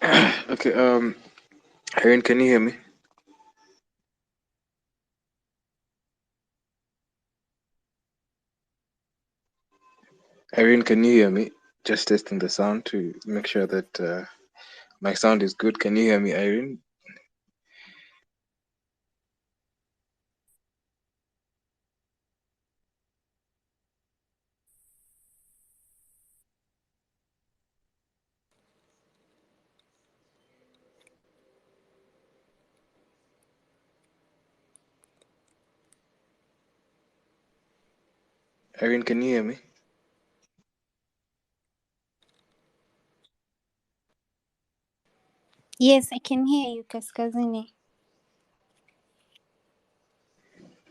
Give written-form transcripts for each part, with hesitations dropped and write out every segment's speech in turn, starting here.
Okay, Irene, can you hear me? Irene, can you hear me? Just testing the sound to make sure that my sound is good. Can you hear me, Irene? Irene, can you hear me? Yes, I can hear you, Kaskazini.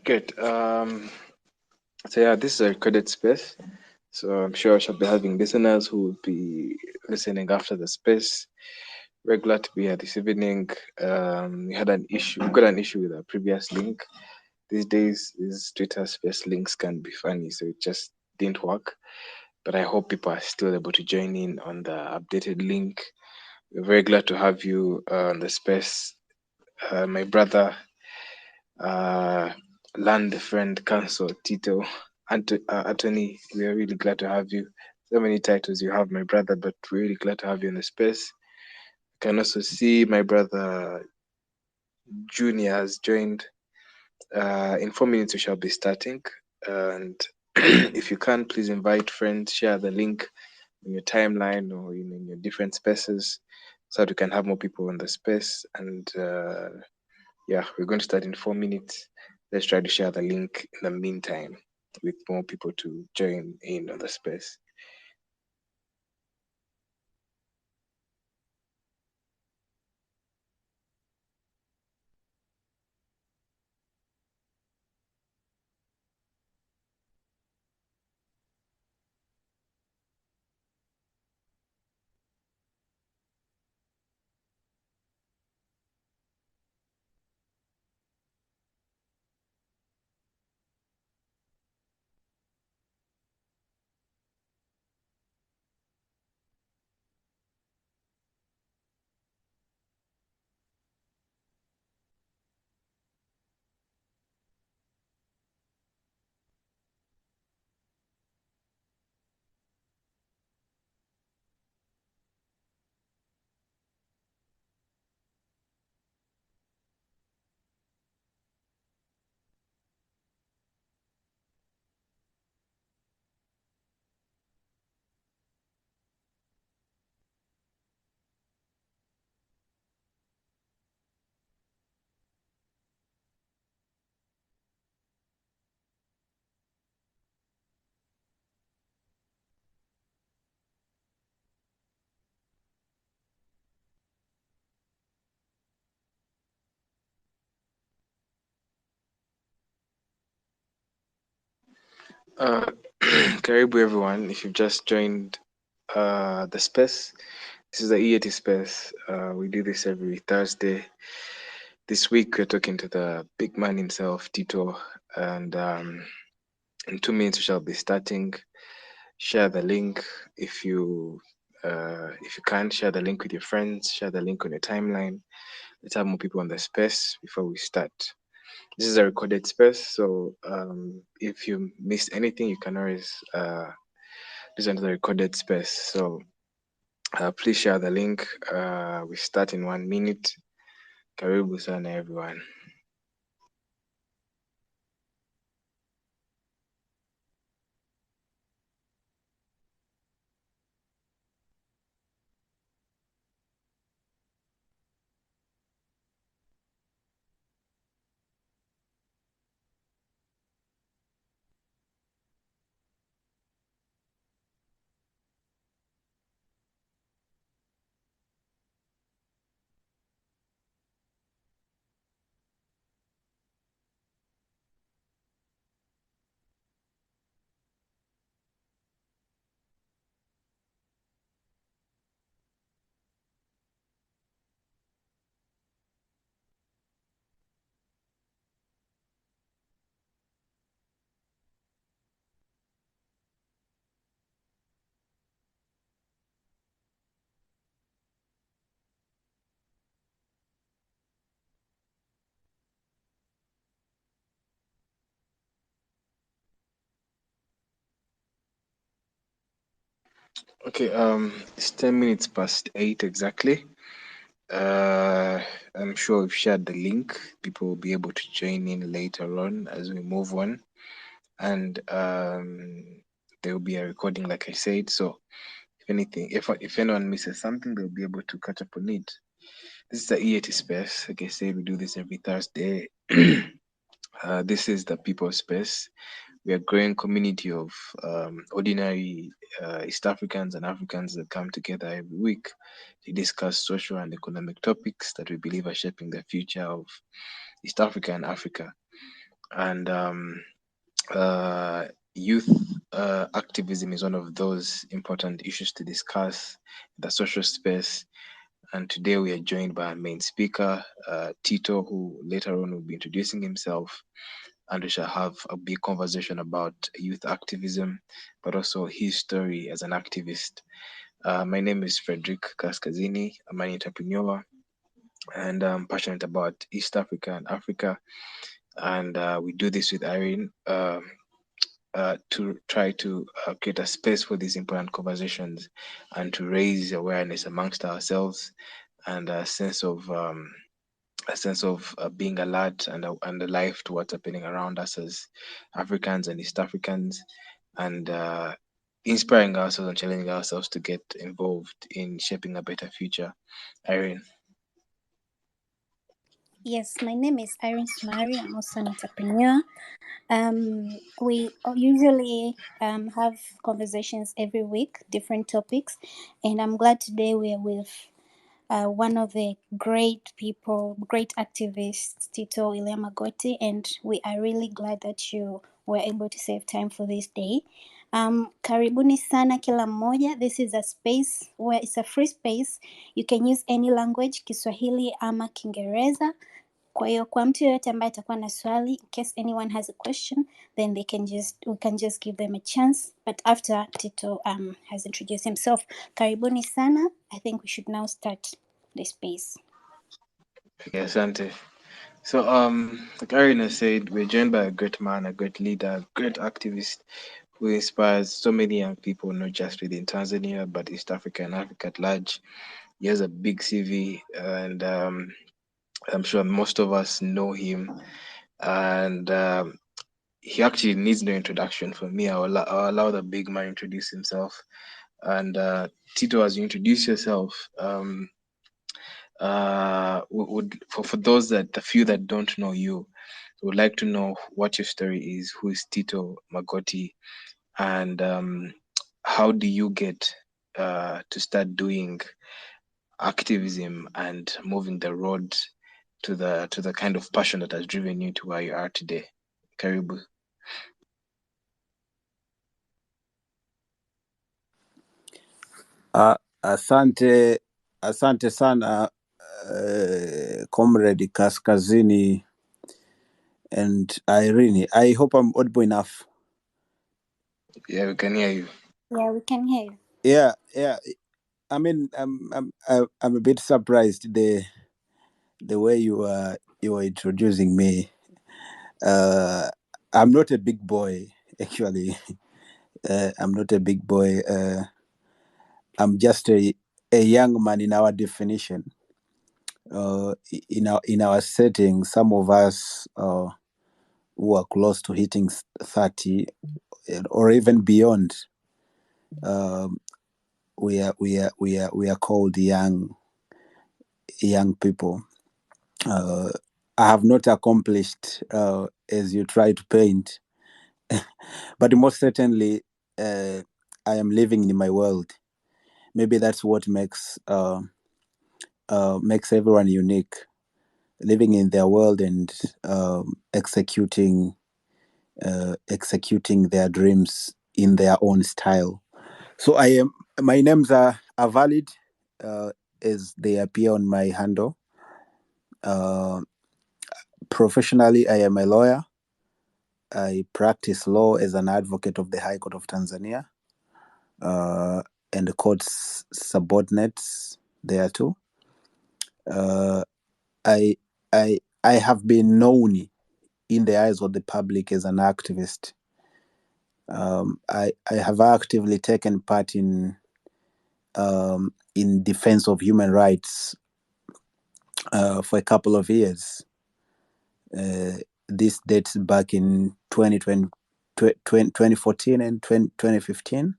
Good. So yeah, this is a recorded space. So I'm sure I shall be having listeners who will be listening after the space. We're glad to be here this evening. We got an issue with our previous link. These days, these Twitter space links can be funny, so it just didn't work. But I hope people are still able to join in on the updated link. We're very glad to have you on the space, my brother, uh, land friend, counsel, Tito, Anthony. We are really glad to have you. So many titles you have, my brother, but we're really glad to have you in the space. You can also see my brother Junior has joined. In 4 minutes, we shall be starting. And if you can, please invite friends, share the link in your timeline or in your different spaces so that we can have more people in the space. And yeah, we're going to start in 4 minutes. Let's try to share the link in the meantime with more people to join in on the space. Uh, Karibu everyone. If you've just joined the space, this is the EATSpace. We do this every Thursday. This week we're talking to the big man himself, Tito, and in 2 minutes we shall be starting. Share the link if you can. Share the link with your friends. Share the link on your timeline. Let's have more people on the space before we start. This is a recorded space, so if you missed anything, you can always listen to the recorded space. So please share the link. We start in 1 minute. Karibu sana everyone. Okay, it's 10 minutes past 8 exactly. I'm sure we've shared the link. People will be able to join in later on as we move on. And there will be a recording, like I said. So if anyone misses something, they'll be able to catch up on it. This is the EATSpace. Like I said, we do this every Thursday. This is the People Space. We are a growing community of ordinary East Africans and Africans that come together every week to discuss social and economic topics that we believe are shaping the future of East Africa and Africa. And youth activism is one of those important issues to discuss in the social space. And today we are joined by our main speaker, Tito, who later on will be introducing himself. And we shall have a big conversation about youth activism, but also his story as an activist. My name is Frederick Kaskazini. I'm an entrepreneur, and I'm passionate about East Africa and Africa. And we do this with Irene to try to create a space for these important conversations and to raise awareness amongst ourselves and a sense of being alert and alive to what's happening around us as Africans and East Africans, and inspiring ourselves and challenging ourselves to get involved in shaping a better future. Irene. Yes, my name is Irene Sumari. I'm also an entrepreneur. We usually have conversations every week, different topics, and I'm glad today we're with one of the great people, great activists, Tito Elia Magoti, and we are really glad that you were able to save time for this day. Karibuni sana kila mmoja. This is a space where it's a free space. You can use any language, Kiswahili ama Kiingereza. Kwa hiyo kwa mtu yoyote ambaye atakuwa na swali, in case anyone has a question, then we can just give them a chance. But after Tito has introduced himself, karibuni sana. I think we should now start the space. Okay, asante. So, like Irene has said, we're joined by a great man, a great leader, a great activist who inspires so many young people, not just within Tanzania, but East Africa and Africa at large. He has a big CV, and I'm sure most of us know him. And he actually needs no introduction from me. I'll allow the big man introduce himself. And Tito, as you introduce yourself, for those that the few that don't know you, would like to know what your story is. Who is Tito Magoti, and how do you get to start doing activism and moving the road to the kind of passion that has driven you to where you are today? Karibu. Asante sana Comrade Kaskazini and Irene. I hope I'm audible enough. Yeah, we can hear you. Yeah, we can hear you. Yeah. I mean, I'm a bit surprised the way you were introducing me. I'm not a big boy, actually. I'm not a big boy. I'm just a young man in our definition. In our setting, some of us who are close to hitting 30 or even beyond, we are called young people. I have not accomplished as you try to paint, but most certainly I am living in my world. Maybe that's what makes everyone unique, living in their world and executing their dreams in their own style. So my names are valid as they appear on my handle. Professionally, I am a lawyer. I practice law as an advocate of the High Court of Tanzania and the court's subordinates there too. I have been known in the eyes of the public as an activist. I have actively taken part in in defense of human rights for a couple of years. This dates back in 2014 and 2015.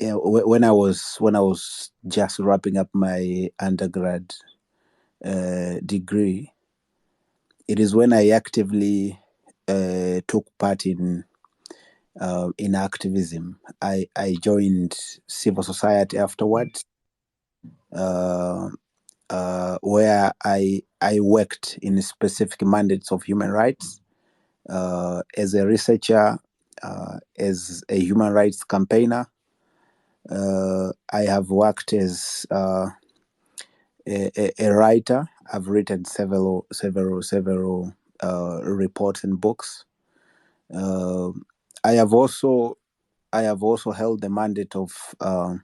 When I was just wrapping up my undergrad degree, it is when I actively took part in activism. I joined civil society afterwards, where I worked in specific mandates of human rights as a researcher, as a human rights campaigner. I have worked as a writer. I've written several reports and books. I have also held the mandate of a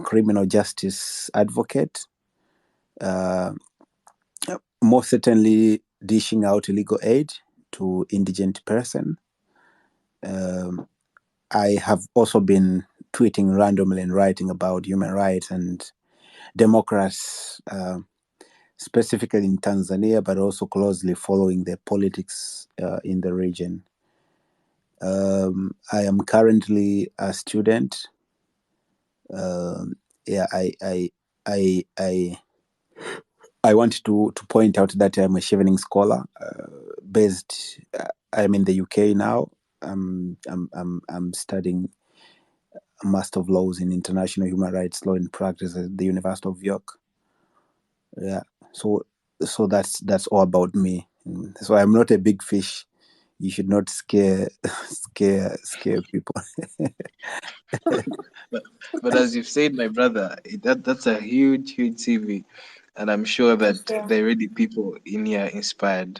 criminal justice advocate, most certainly dishing out legal aid to indigent person. I have also been tweeting randomly and writing about human rights and democracy, specifically in Tanzania, but also closely following the politics in the region. I am currently a student. I want to point out that I'm a chevening scholar, based. I'm in the UK now. I'm studying a Master of Laws in International Human Rights Law and Practice at the University of York. Yeah, so that's all about me. So I'm not a big fish. You should not scare people. But as you've said, my brother, that's a huge CV, and I'm sure that there are already people in here inspired.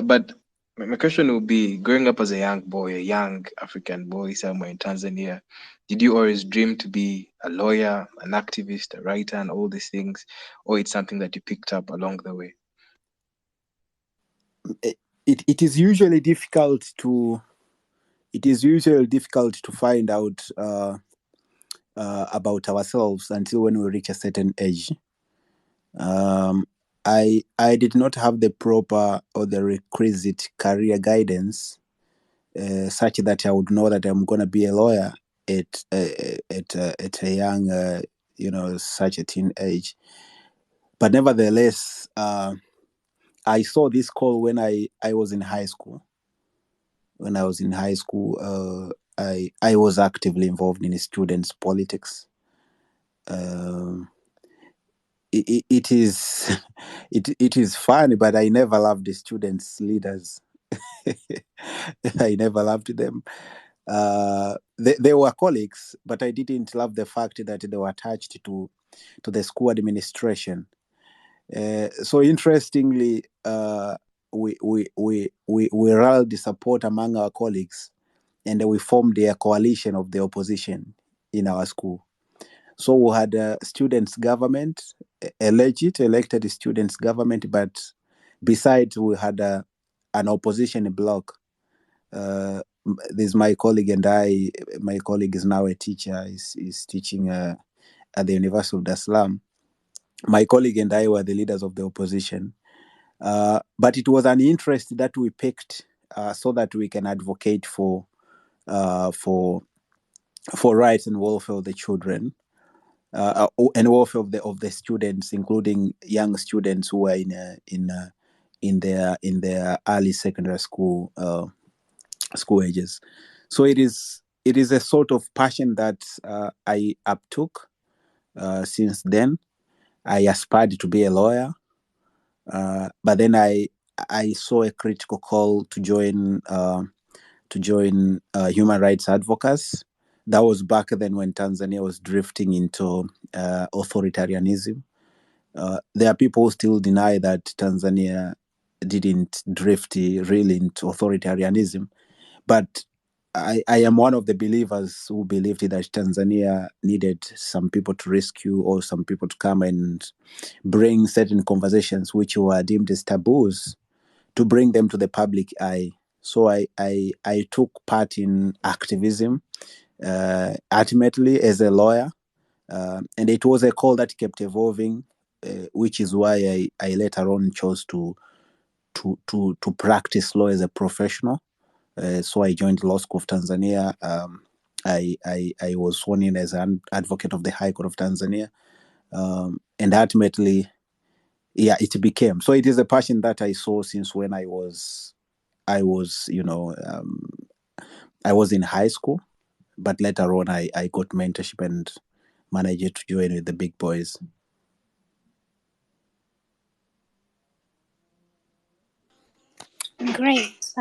But my question would be: growing up as a young boy, a young African boy somewhere in Tanzania, did you always dream to be a lawyer, an activist, a writer, and all these things, or it's something that you picked up along the way? It is usually difficult to find out about ourselves until when we reach a certain age. I did not have the proper or the requisite career guidance, such that I would know that I'm going to be a lawyer at a young, such a teen age. But nevertheless, I saw this call when I was in high school. When I was in high school, I was actively involved in students' politics. It is it is funny, but I never loved the students' leaders. I never loved them. They were colleagues, but I didn't love the fact that they were attached to the school administration. So interestingly, we rallied the support among our colleagues, and we formed a coalition of the opposition in our school. So we had a students' government, a legit elected students' government, but besides we had an opposition bloc. There's my colleague and I. My colleague is now a teacher. Is teaching at the University of Dar es Salaam. My colleague and I were the leaders of the opposition. But it was an interest that we picked so that we can advocate for rights and welfare of the children, and welfare of the students, including young students who are in their early secondary school ages. So it is a sort of passion that I uptook since then. I aspired to be a lawyer, but then I saw a critical call to join human rights advocates. That was back then when Tanzania was drifting into authoritarianism. There are people who still deny that Tanzania didn't drift really into authoritarianism, but I am one of the believers who believed that Tanzania needed some people to rescue, or some people to come and bring certain conversations which were deemed as taboos, to bring them to the public eye. So I took part in activism ultimately as a lawyer. And it was a call that kept evolving, which is why I later on chose to practice law as a professional. So I joined Law School of Tanzania. I was sworn in as an advocate of the High Court of Tanzania. And ultimately, yeah, it became. So it is a passion that I saw since when I was I was in high school, but later on I got mentorship and managed to join with the big boys. Great.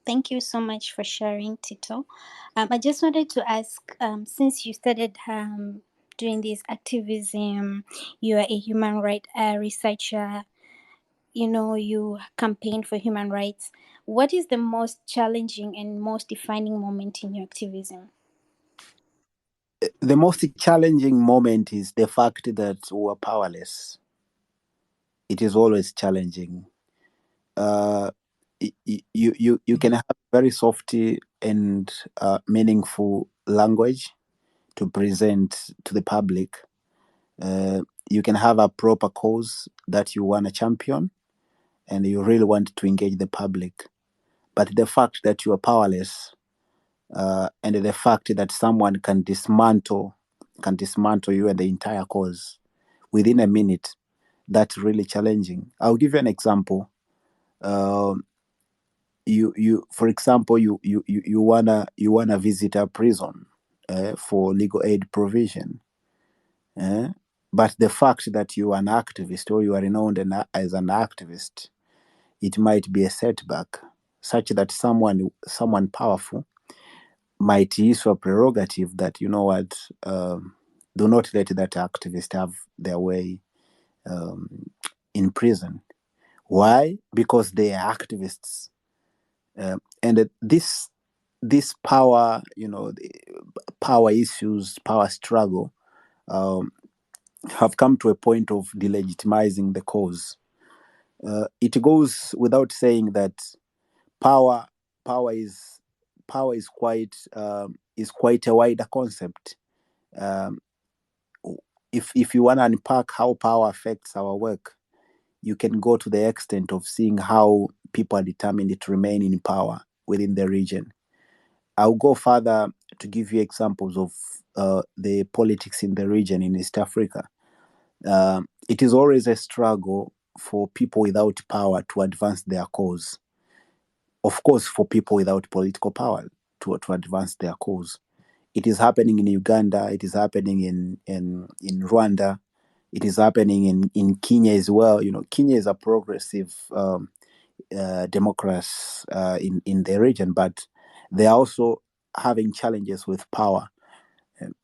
Thank you so much for sharing, Tito. I just wanted to ask, since you started doing this activism, you are a human rights researcher. You campaign for human rights. What is the most challenging and most defining moment in your activism? The most challenging moment is the fact that we're powerless. It is always challenging. You can have very softy and meaningful language to present to the public. You can have a proper cause that you want to champion and you really want to engage the public. But the fact that you are powerless, and the fact that someone can dismantle you and the entire cause within a minute, that's really challenging. I'll give you an example. For example, you wanna visit a prison for legal aid provision. But the fact that you are an activist or you are renowned as an activist, it might be a setback, such that someone powerful might use a prerogative that, you know what, do not let that activist have their way in prison. Why? Because they are activists, and this power, power issues, power struggle, have come to a point of delegitimizing the cause. It goes without saying that power power is quite a wider concept. Um, if you want to unpack how power affects our work, you can go to the extent of seeing how people are determined to remain in power within the region. I'll go further to give you examples of the politics in the region in East Africa. It is always a struggle for people without power to advance their cause. Of course, for people without political power to advance their cause. It is happening in Uganda. It is happening in Rwanda. It is happening in Kenya as well. Kenya is a progressive democracy in the region, but they are also having challenges with power.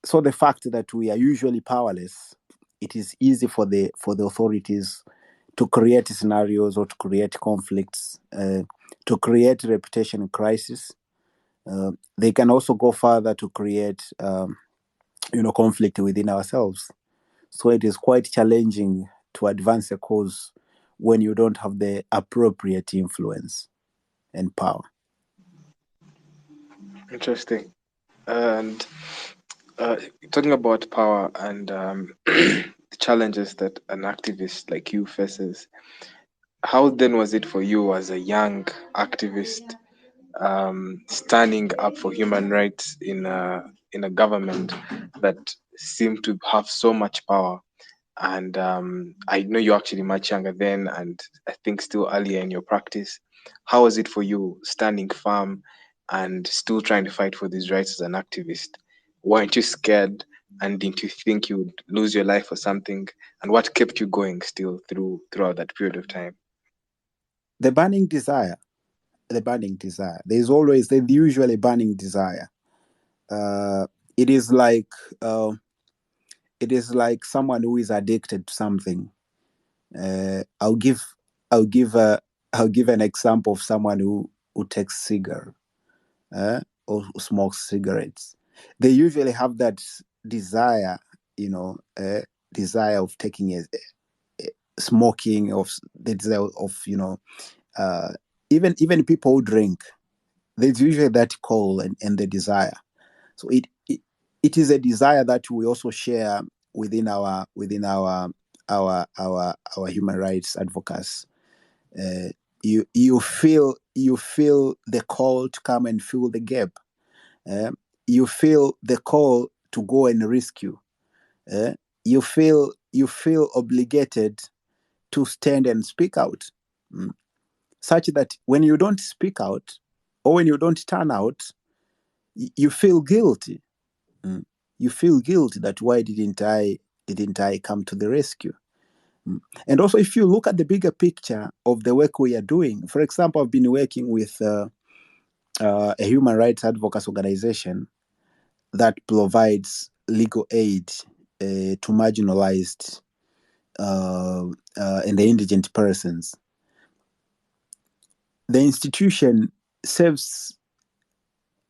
So the fact that we are usually powerless, it is easy for the authorities to create scenarios or to create conflicts, to create reputation crisis. They can also go further to create, conflict within ourselves. So it is quite challenging to advance a cause when you don't have the appropriate influence and power. Interesting. And talking about power and the challenges that an activist like you faces, how then was it for you as a young activist, standing up for human rights in a government that seemed to have so much power? And I know you're actually much younger then, and I think still earlier in your practice. How was it for you standing firm and still trying to fight for these rights as an activist? Weren't you scared, and didn't you think you would lose your life or something? And what kept you going still throughout that period of time? The burning desire. There's usually burning desire. It is like someone who is addicted to something. I'll give an example of someone who takes cigar, or who smokes cigarettes. They usually have that desire, desire of taking smoking, of the desire of even people who drink. There's usually that call and the desire. So it is a desire that we also share within our human rights advocates. You feel the call to come and fill the gap. You feel the call to go and rescue. You feel obligated to stand and speak out, such that when you don't speak out or when you don't turn out, you feel guilty. You feel guilty that why didn't I come to the rescue? And also, if you look at the bigger picture of the work we are doing, for example, I've been working with a human rights advocacy organization that provides legal aid to marginalized and the indigent persons. The institution serves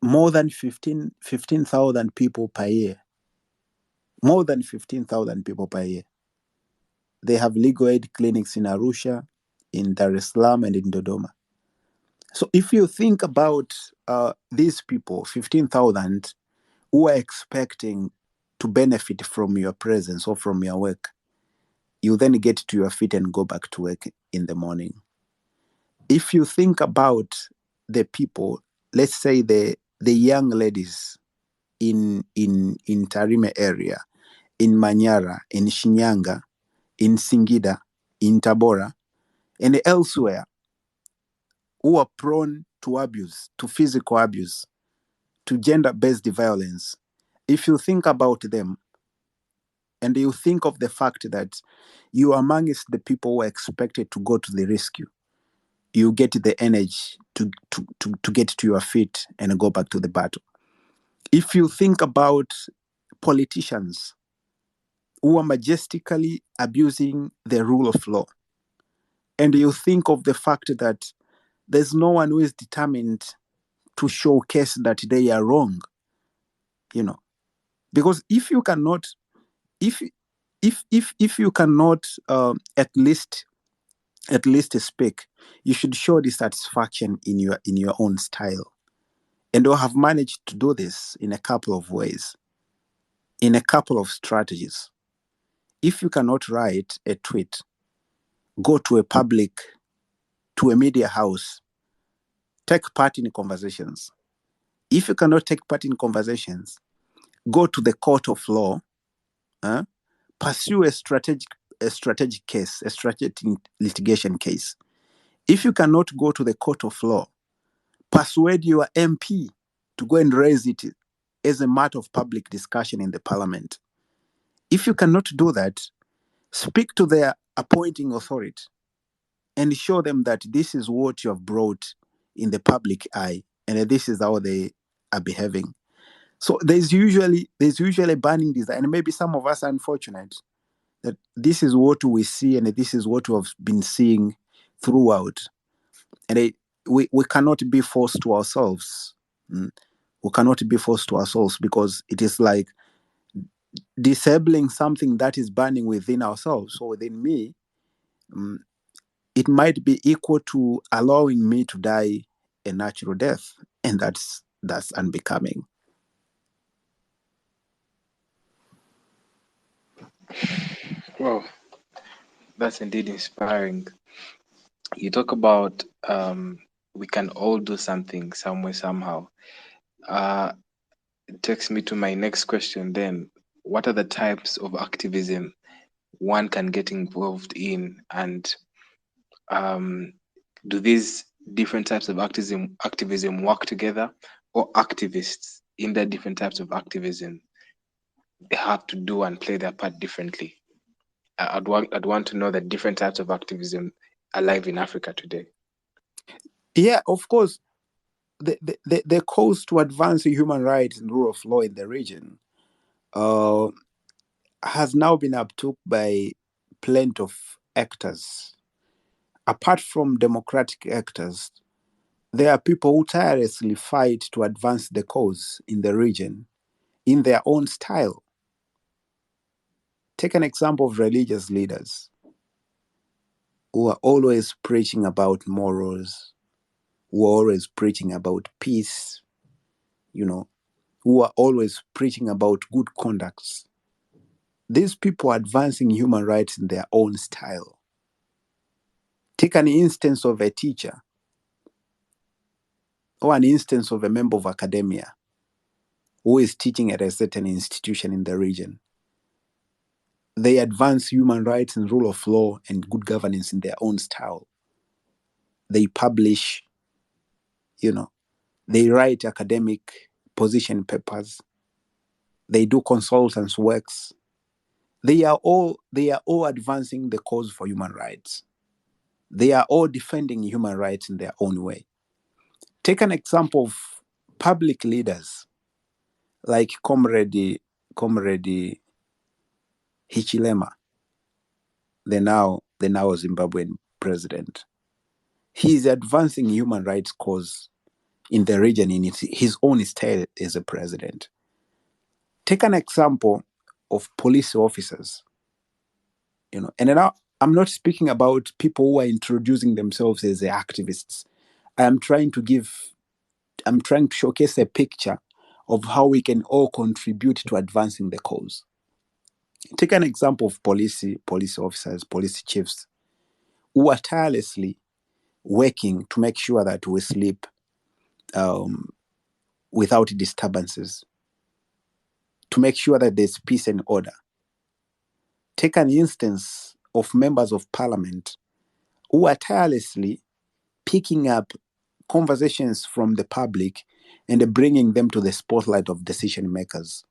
more than 15,000 people per year. More than 15,000 people per year. They have legal aid clinics in Arusha, in Dar es Salaam, and in Dodoma. So if you think about these people, 15,000, who are expecting to benefit from your presence or from your work, you then get to your feet and go back to work in the morning. If you think about the people, let's say the young ladies in Tarime area, in Manyara, in Shinyanga, in Singida, in Tabora, and elsewhere, who are prone to abuse, to physical abuse, to gender-based violence. If you think about them, and you think of the fact that you are amongst the people who are expected to go to the rescue, you get the energy to get to your feet and go back to the battle. If you think about politicians who are majestically abusing the rule of law, and you think of the fact that there's no one who is determined to showcase that they are wrong, because if you cannot at least speak, you should show dissatisfaction in your own style. And we have managed to do this in a couple of ways, in a couple of strategies. If you cannot write a tweet, go to a media house, take part in conversations. If you cannot take part in conversations, go to the court of law, pursue a strategic case, a strategic litigation case. If you cannot go to the court of law, persuade your MP to go and raise it as a matter of public discussion in the parliament. If you cannot do that, speak to their appointing authority and show them that this is what you have brought in the public eye and this is how they are behaving. So there's usually a burning desire, and maybe some of us are unfortunate that this is what we see and this is what we have been seeing throughout. And we cannot be forced to ourselves. We cannot be forced to ourselves, because it is like disabling something that is burning within ourselves. So within me, it might be equal to allowing me to die a natural death, and that's unbecoming. Well, that's indeed inspiring. You talk about we can all do something somewhere, somehow. It takes me to my next question then. What are the types of activism one can get involved in? And do these different types of activism work together, or activists in the different types of activism, they have to do and play their part differently? I'd want to know the different types of activism alive in Africa today. Yeah, of course. The cause to advance human rights and rule of law in the region has now been uptook by plenty of actors. Apart from democratic actors, there are people who tirelessly fight to advance the cause in the region in their own style. Take an example of religious leaders who are always preaching about morals, who are always preaching about peace, who are always preaching about good conducts. These people are advancing human rights in their own style. Take an instance of a teacher or an instance of a member of academia who is teaching at a certain institution in the region. They advance human rights and rule of law and good governance in their own style. They publish, they write academic position papers. They do consultants' works. They are all advancing the cause for human rights. They are all defending human rights in their own way. Take an example of public leaders like Comrade Hichilema, the now Zimbabwean president. He is advancing human rights cause in the region in his own style as a president. Take an example of police officers, and now I'm not speaking about people who are introducing themselves as the activists. I'm trying to showcase a picture of how we can all contribute to advancing the cause. Take an example of police officers, police chiefs, who are tirelessly working to make sure that we sleep without disturbances, to make sure that there's peace and order. Take an instance of members of parliament who are tirelessly picking up conversations from the public and bringing them to the spotlight of decision makers.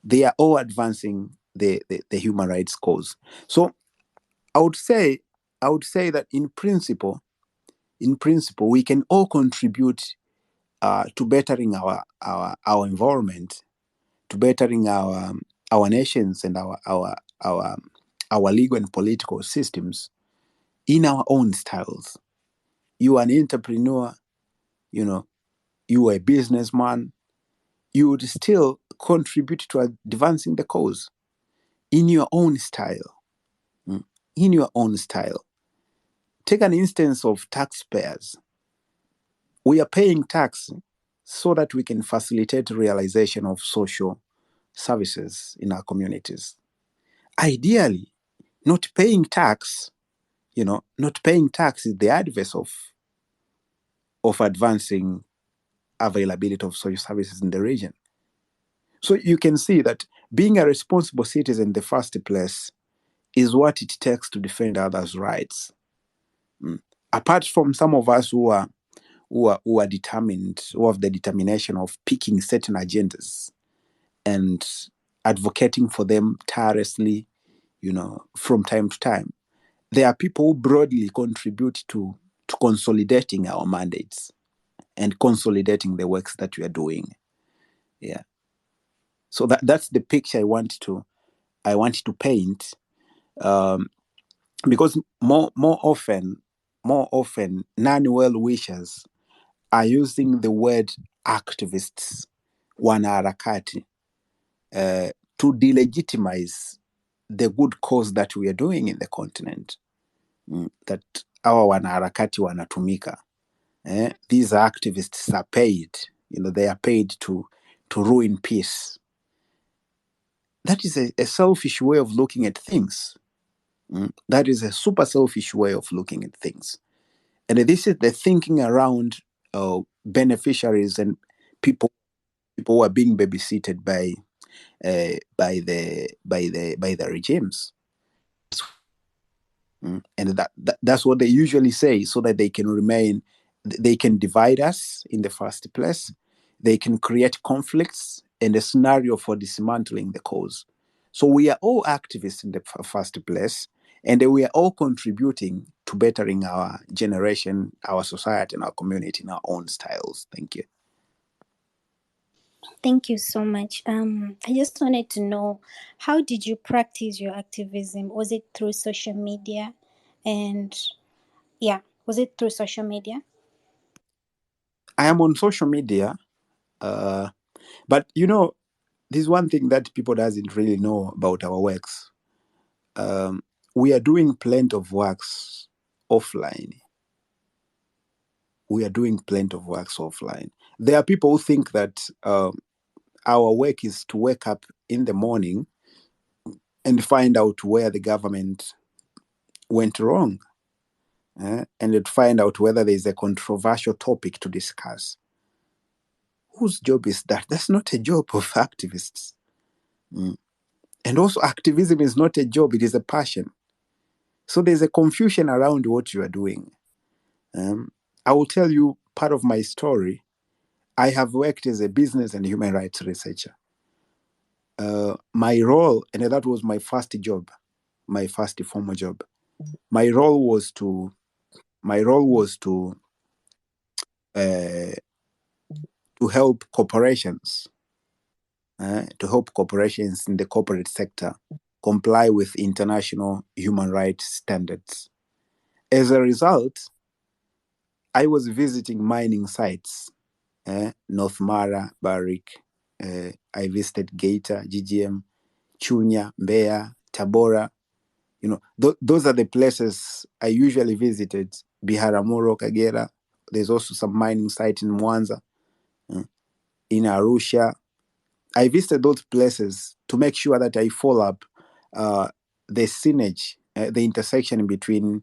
They are all advancing the human rights cause. So I would say that in principle, we can all contribute to bettering our environment, to bettering our nations and our legal and political systems in our own styles. You are an entrepreneur, you are a businessman, you would still contribute to advancing the cause in your own style. In your own style. Take an instance of taxpayers. We are paying tax so that we can facilitate realization of social services in our communities. Ideally, not paying tax is the adverse of advancing availability of social services in the region. So you can see that being a responsible citizen in the first place is what it takes to defend others' rights. Apart from some of us who are determined, who have the determination of picking certain agendas and advocating for them tirelessly, from time to time, there are people who broadly contribute to consolidating our mandates and consolidating the works that we are doing. Yeah. So that's the picture I want to paint, because more often non-well-wishers are using the word activists, wanaharakati, to delegitimize the good cause that we are doing in the continent. That our wanaharakati wanatumika. These activists are paid. They are paid to ruin peace. That is a selfish way of looking at things. That is a super selfish way of looking at things. And this is the thinking around beneficiaries and people who are being babysitted by the regimes. And that's what they usually say, so that they can divide us in the first place. They can create conflicts and a scenario for dismantling the cause. So we are all activists in the first place, and we are all contributing to bettering our generation, our society, and our community in our own styles. Thank you. Thank you so much. I just wanted to know, how did you practice your activism? Was it through social media? And was it through social media? I am on social media, but there's one thing that people doesn't really know about our works. We are doing plenty of works offline. There are people who think that our work is to wake up in the morning and find out where the government went wrong, and to find out whether there is a controversial topic to discuss. Whose job is that? That's not a job of activists. And also, activism is not a job, it is a passion. So there's a confusion around what you are doing. I will tell you part of my story. I have worked as a business and human rights researcher. My role, and that was my first job, my first formal job. My role was to help corporations, in the corporate sector comply with international human rights standards. As a result, I was visiting mining sites, North Mara, Barrick. I visited Geita, GGM, Chunya, Mbeya, Tabora. Those are the places I usually visited. Biharamulo, Kagera. There's also some mining site in Mwanza, in Arusha. I visited those places to make sure that I follow up the synergy, the intersection between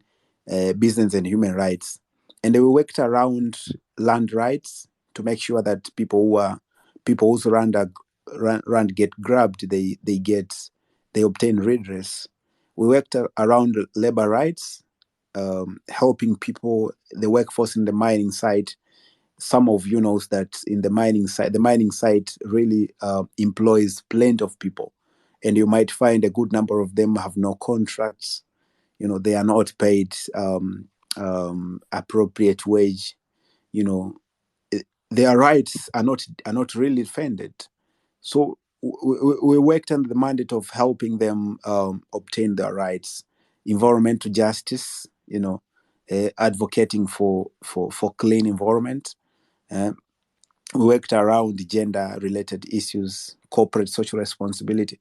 business and human rights. And we worked around land rights to make sure that people whose land get grabbed, they obtain redress. We worked around labor rights, helping people, the workforce in the mining site. Some of you knows that in the mining site really employs plenty of people, and you might find a good number of them have no contracts. They are not paid appropriate wage. Their rights are not really defended. So we worked under the mandate of helping them obtain their rights, environmental justice, advocating for clean environment. We worked around gender-related issues, corporate social responsibility.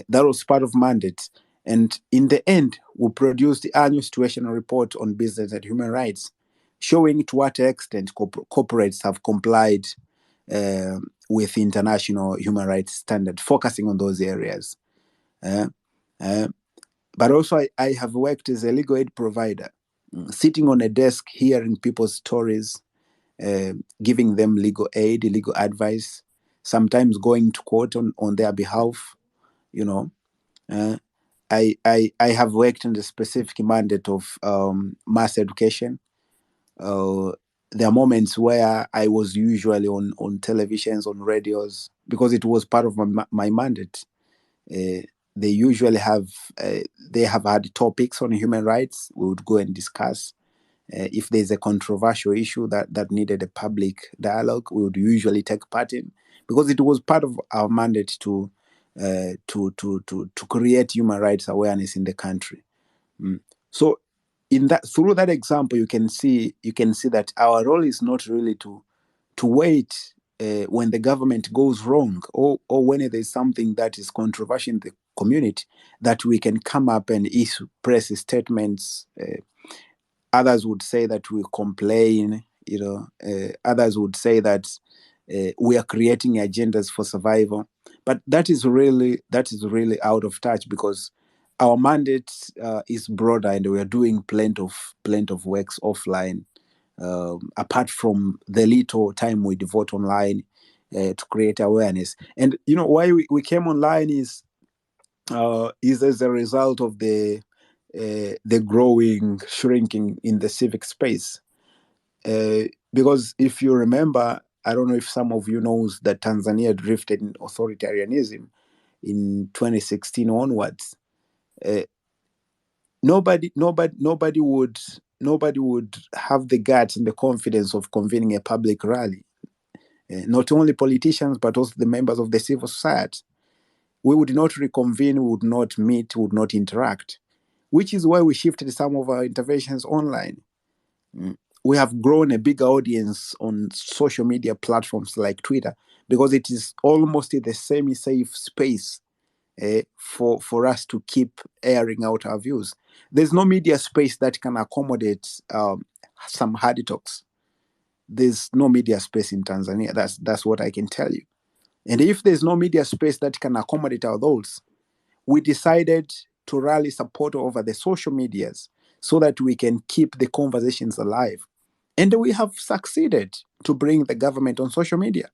That was part of mandate. And in the end, we produced the annual situational report on business and human rights, showing to what extent corporates have complied with international human rights standards, focusing on those areas. But also, I have worked as a legal aid provider, sitting on a desk, hearing people's stories, giving them legal aid, legal advice, sometimes going to court on their behalf. I have worked in the specific mandate of mass education. There are moments where I was usually on televisions, on radios, because it was part of my mandate. They usually have had topics on human rights. We would go and discuss. If there's a controversial issue that needed a public dialogue, we would usually take part in, because it was part of our mandate to create human rights awareness in the country. So, through that example, you can see that our role is not really to wait when the government goes wrong, or when there's something that is controversial in the community, that we can come up and issue press statements. Others would say that we complain, others would say that we are creating agendas for survival. But that is really out of touch, because our mandate is broader, and we are doing plenty of works offline, apart from the little time we devote online to create awareness. And why we came online is as a result of the shrinking in the civic space. Because if you remember, I don't know if some of you knows that Tanzania drifted in authoritarianism in 2016 onwards. Nobody would have the guts and the confidence of convening a public rally. Not only politicians, but also the members of the civil society. We would not reconvene, we would not meet, we would not interact, which is why we shifted some of our interventions online. We have grown a bigger audience on social media platforms like Twitter, because it is almost the semi-safe space for us to keep airing out our views. There's no media space that can accommodate some hard talks. There's no media space in Tanzania. That's what I can tell you. And if there's no media space that can accommodate all those, we decided to rally support over the social medias so that we can keep the conversations alive. And we have succeeded to bring the government on social media.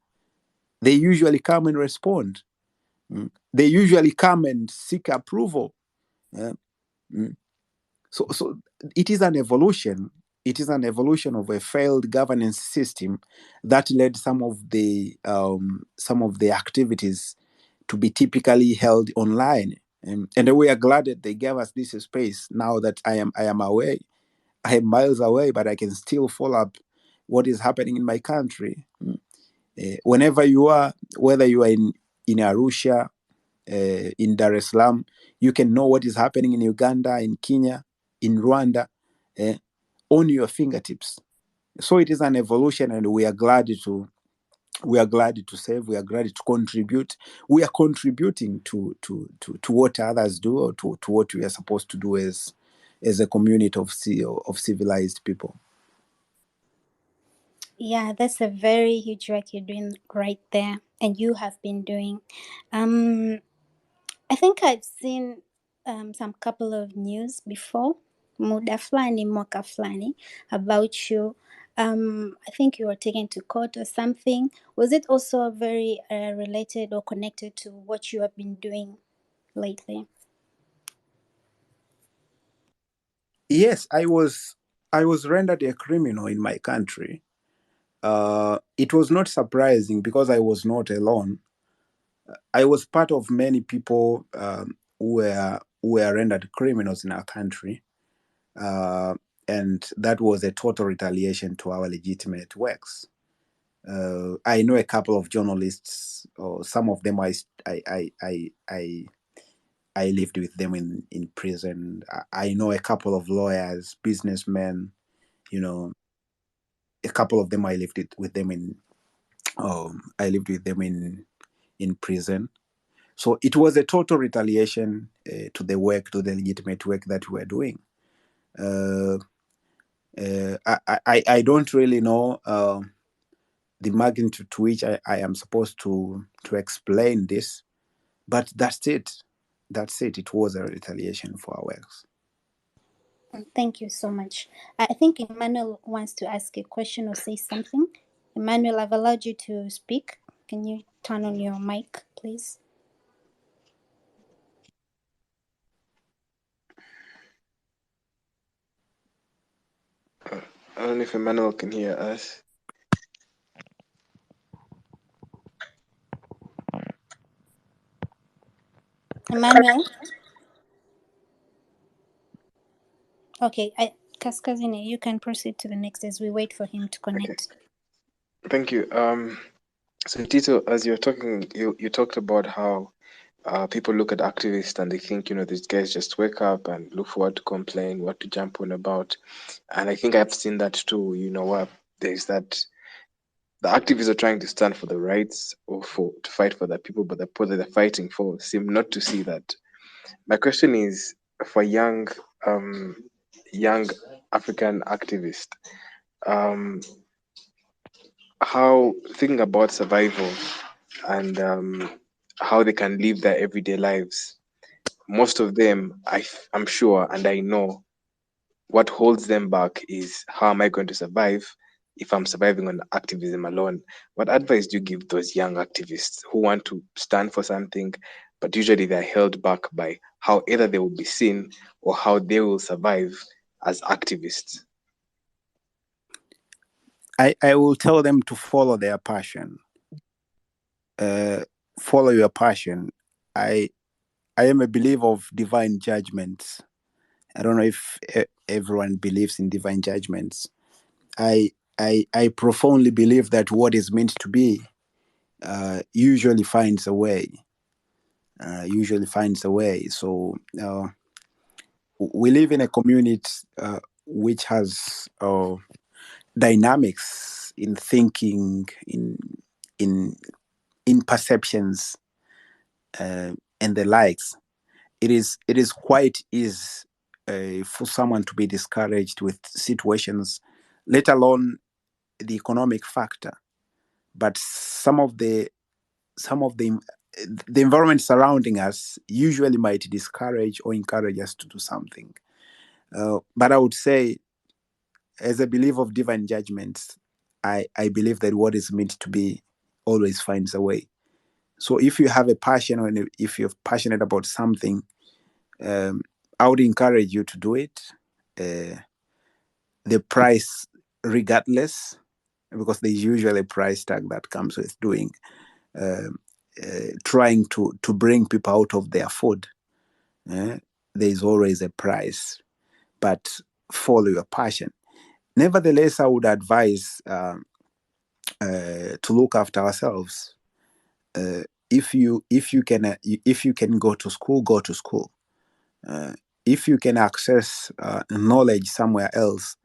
They usually come and respond. They usually come and seek approval. Yeah. So it is an evolution. It is an evolution of a failed governance system that led some of the activities to be typically held online. And we are glad that they gave us this space. Now that I am away, I am miles away, but I can still follow up what is happening in my country. Whenever you are, whether you are in Arusha, in Dar es Salaam, you can know what is happening in Uganda, in Kenya, in Rwanda, on your fingertips. So it is an evolution, and we are glad to serve. We are glad to contribute. We are contributing to what others do, or to what we are supposed to do as a community of civilized people. Yeah, that's a very huge work you're doing right there, and you have been doing. I think I've seen some couple of news before, muda flani, mwaka flani, about you. I think you were taken to court or something. Was it also very related or connected to what you have been doing lately? Yes, I was rendered a criminal in my country. It was not surprising because I was not alone. I was part of many people who were rendered criminals in our country, and that was a total retaliation to our legitimate works. I know a couple of journalists, or some of them I lived with them in prison. I know a couple of lawyers, businessmen, a couple of them I lived with them in prison. So it was a total retaliation to the legitimate work that we were doing. I don't really know the magnitude to which I am supposed to explain this, but that's it. It was a retaliation for our works. Thank you so much. I think Emmanuel wants to ask a question or say something. Emmanuel, I've allowed you to speak. Can you turn on your mic, please? I don't know if Emmanuel can hear us. Emmanuel? Okay, Kaskazini, you can proceed to the next as we wait for him to connect. Okay. Thank you. So Tito, as you're talking, you talked about how people look at activists and they think, these guys just wake up and look for what to complain, what to jump on about. And I think I've seen that too. What there's that the activists are trying to stand for the rights or to fight for the people, but the people that they're fighting for seem not to see that. My question is for young African activists, how thinking about survival and how they can live their everyday lives. Most of them, I'm sure, and I know, what holds them back is how am I going to survive if I'm surviving on activism alone? What advice do you give those young activists who want to stand for something, but usually they're held back by how either they will be seen or how they will survive as activists? I will tell them to follow their passion. Follow your passion. I am a believer of divine judgments. I don't know if everyone believes in divine judgments. I profoundly believe that what is meant to be usually finds a way. So we live in a community which has dynamics in thinking, in perceptions, and the likes. It is quite easy for someone to be discouraged with situations, let alone the economic factor. But some of the some of the environment surrounding us usually might discourage or encourage us to do something. But I would say, as a believer of divine judgments, I believe that what is meant to be always finds a way. So if you have a passion, or if you're passionate about something, I would encourage you to do it. The price, regardless, because there's usually a price tag that comes with doing, trying to bring people out of their food. There's always a price, but follow your passion. Nevertheless, I would advise to look after ourselves. If you can go to school, go to school. If you can access knowledge somewhere else,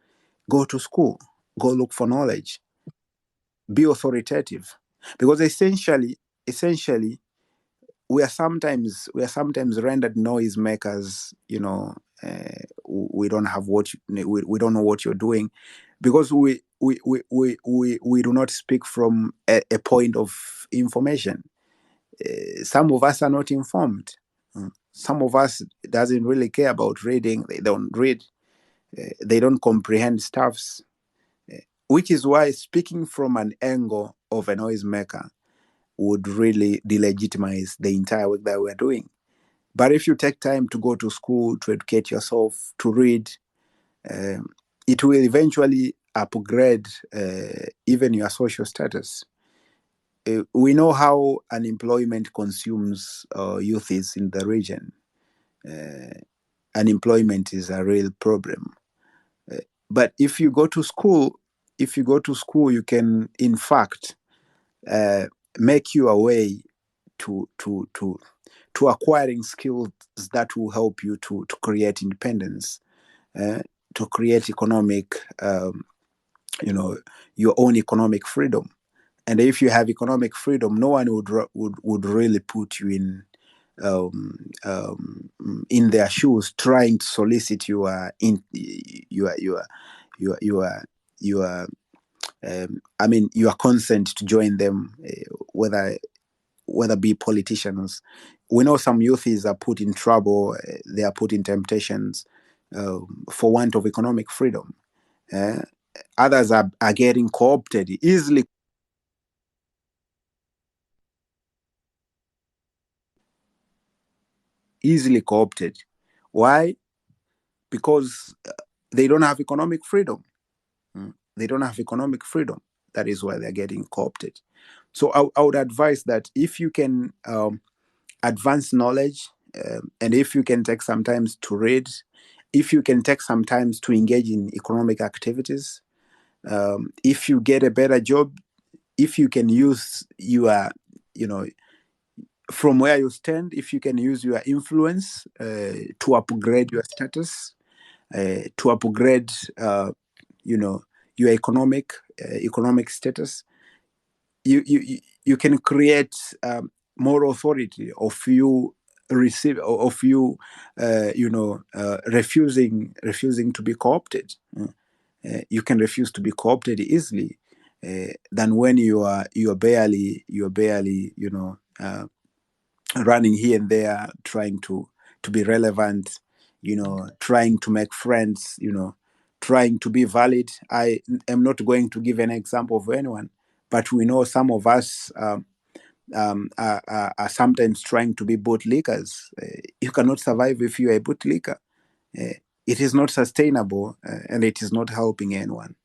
go to school. Go look for knowledge. Be authoritative, because essentially, we are sometimes rendered noise makers. We don't have we don't know what you're doing, because we do not speak from a point of information. Some of us are not informed. Some of us doesn't really care about reading. They don't read. They don't comprehend stuffs, which is why speaking from an angle of a noisemaker would really delegitimize the entire work that we're doing. But if you take time to go to school, to educate yourself, to read, it will eventually upgrade even your social status. We know how unemployment consumes youths in the region. Unemployment is a real problem. But if you go to school, you can, in fact, make your way to acquiring skills that will help you to create independence, to create economic, your own economic freedom. And if you have economic freedom, no one would really put you in their shoes, trying to solicit your consent to join them, whether be politicians. We know some youths are put in trouble, they are put in temptations for want of economic freedom. Others are getting co-opted, easily co-opted. Why? Because they don't have economic freedom. They don't have economic freedom. That is why they're getting co-opted. So I would advise that if you can advance knowledge, and if you can take some time to read, if you can take some time to engage in economic activities, if you get a better job, if you can use your, from where you stand, if you can use your influence to upgrade your status, to upgrade, your economic status, you can create more authority of you refusing to be co-opted. You can refuse to be co-opted easily than when you're barely running here and there, trying to be relevant, trying to make friends, trying to be valid. I am not going to give an example of anyone, but we know some of us are sometimes trying to be bootlickers. You cannot survive if you are a bootlicker. It is not sustainable, and it is not helping anyone.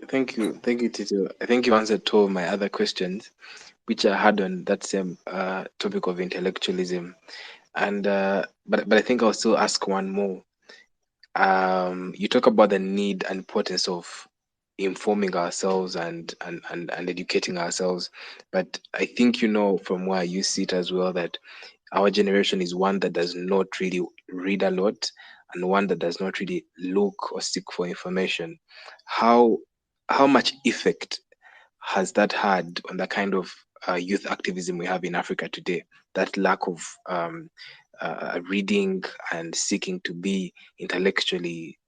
Thank you, Tito. I think you answered two of my other questions, which I had on that same topic of intellectualism, and but I think I'll still ask one more. You talk about the need and importance of informing ourselves and educating ourselves, but I think from where you sit as well that our generation is one that does not really read a lot and one that does not really look or seek for information. How much effect has that had on the kind of youth activism we have in Africa today? That lack of reading and seeking to be intellectually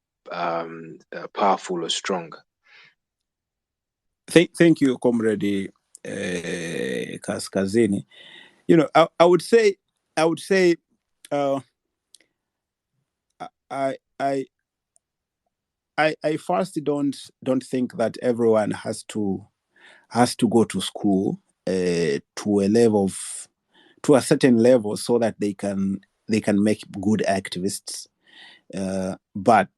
powerful or strong. Thank you, Comrade Kaskazini. You know, I would say, uh, I first don't think that everyone has to go to school to a certain level so that they can make good activists. But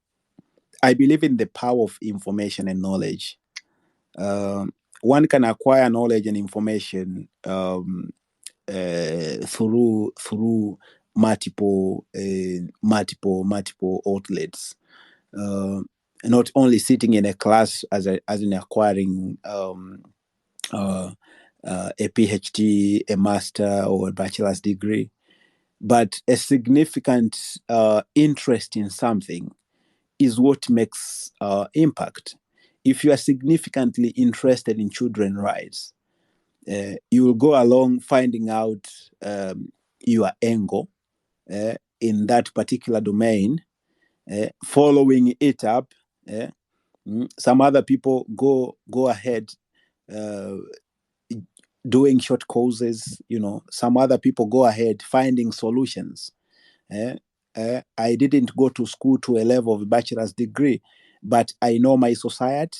I believe in the power of information and knowledge. One can acquire knowledge and information through multiple outlets. Not only sitting in a class as in acquiring a PhD, a master, or a bachelor's degree, but a significant interest in something is what makes impact. If you are significantly interested in children's rights, you will go along finding out your angle in that particular domain, following it up. Some other people go ahead doing short courses. Some other people go ahead finding solutions. I didn't go to school to a level of a bachelor's degree, but I know my society.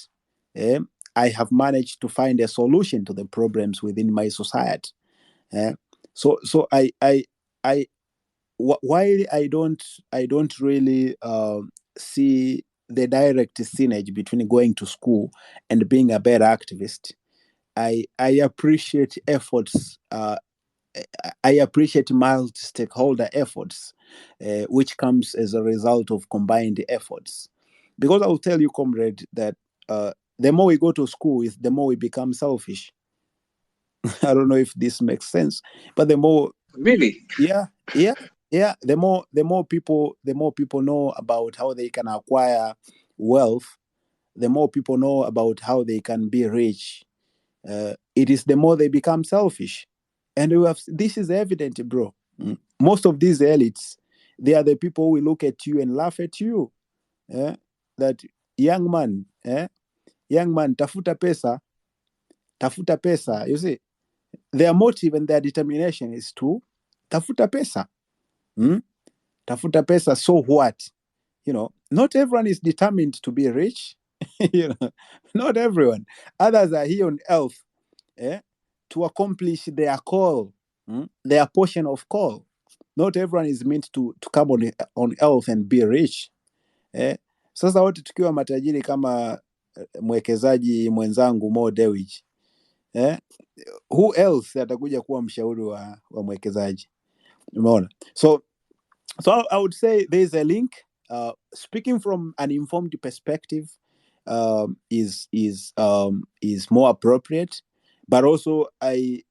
I have managed to find a solution to the problems within my society. So while I don't really see the direct synergy between going to school and being a better activist, I appreciate efforts. I appreciate multi-stakeholder efforts, which comes as a result of combined efforts. Because I will tell you, comrade, that the more we go to school, the more we become selfish. I don't know if this makes sense, but the more Really? yeah. The more people know about how they can acquire wealth, the more people know about how they can be rich. It is the more they become selfish, and this is evident, bro. Most of these elites, they are the people who will look at you and laugh at you. That young man, tafuta pesa. You see, their motive and their determination is to tafuta pesa. Tafuta pesa, so what? Not everyone is determined to be rich. Not everyone. Others are here on earth to accomplish their call, their portion of call. Not everyone is meant to come on earth and be rich. Sasa wote tukiwa matajiri kama mwekezaji mwenzangu Mo Dewji, who else atakuja kuwa mshauri wa mwekezaji? Umeona? So I would say there's a link. Speaking from an informed perspective is more appropriate, but also I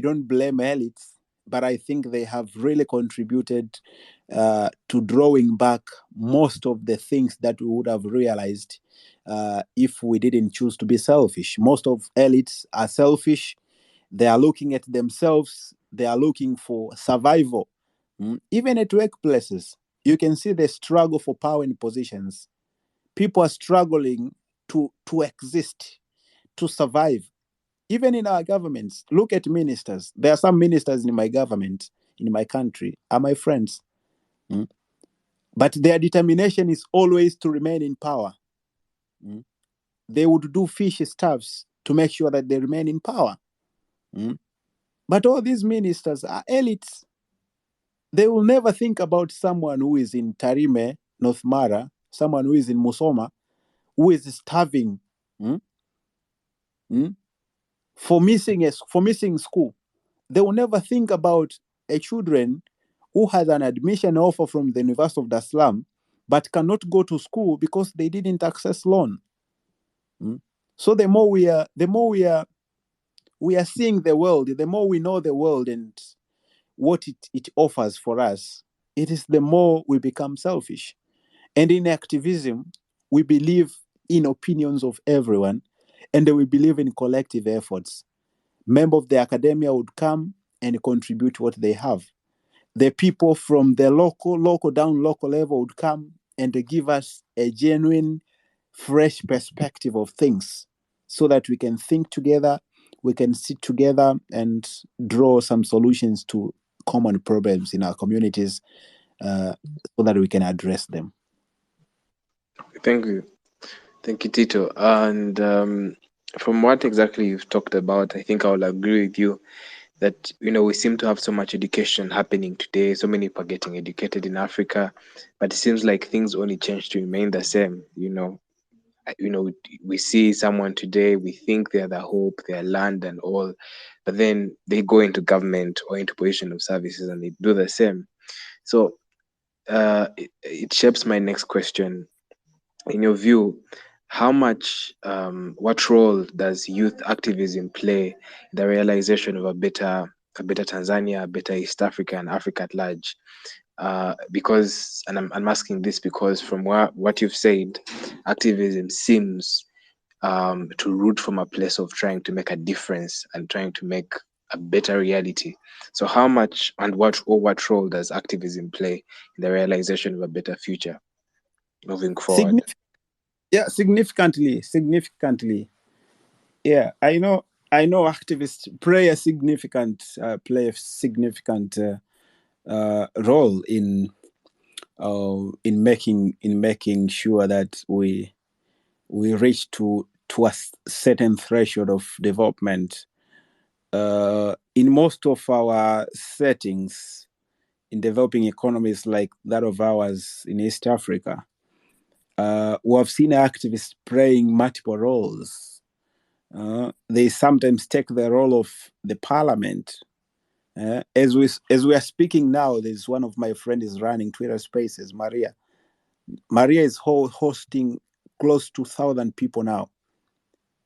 don't blame elites, but I think they have really contributed to drawing back most of the things that we would have realized if we didn't choose to be selfish. Most of elites are selfish. They are looking at themselves. They are looking for survival. Even at workplaces, you can see the struggle for power and positions. People are struggling to exist, to survive. Even in our governments, look at ministers. There are some ministers in my government, in my country, are my friends. But their determination is always to remain in power. They would do fishy stuffs to make sure that they remain in power. But all these ministers are elites. They will never think about someone who is in Tarime, North Mara, someone who is in Musoma, who is starving for missing school. They will never think about a children who has an admission offer from the University of Dar es Salaam but cannot go to school because they didn't access loan. So the more we are seeing the world, the more we know the world and what it offers for us, it is the more we become selfish. And in activism, we believe in opinions of everyone, and we believe in collective efforts. Members of the academia would come and contribute what they have. The people from the local level would come and give us a genuine, fresh perspective of things. so that we can think together, we can sit together and draw some solutions to common problems in our communities, so that we can address them. Thank you. Thank you, Tito. And from what exactly you've talked about, I think I will agree with you that, we seem to have so much education happening today. So many people are getting educated in Africa, but it seems like things only change to remain the same. We see someone today, we think they're the hope, they're land and all, but then they go into government or into position of services and they do the same. So it shapes my next question. In your view, what role does youth activism play in the realization of a better Tanzania, a better East Africa, and Africa at large? Because, and I'm asking this because from what you've said, activism seems to root from a place of trying to make a difference and trying to make a better reality. So how much and what role does activism play in the realization of a better future moving forward? Significantly. Yeah, I know activists play a significant role in making sure that we reach to a certain threshold of development. In most of our settings in developing economies like that of ours in East Africa, we have seen activists playing multiple roles. They sometimes take the role of the parliament. As we are speaking now, there's one of my friends is running Twitter Spaces, Maria. Maria is hosting close to 1,000 people now.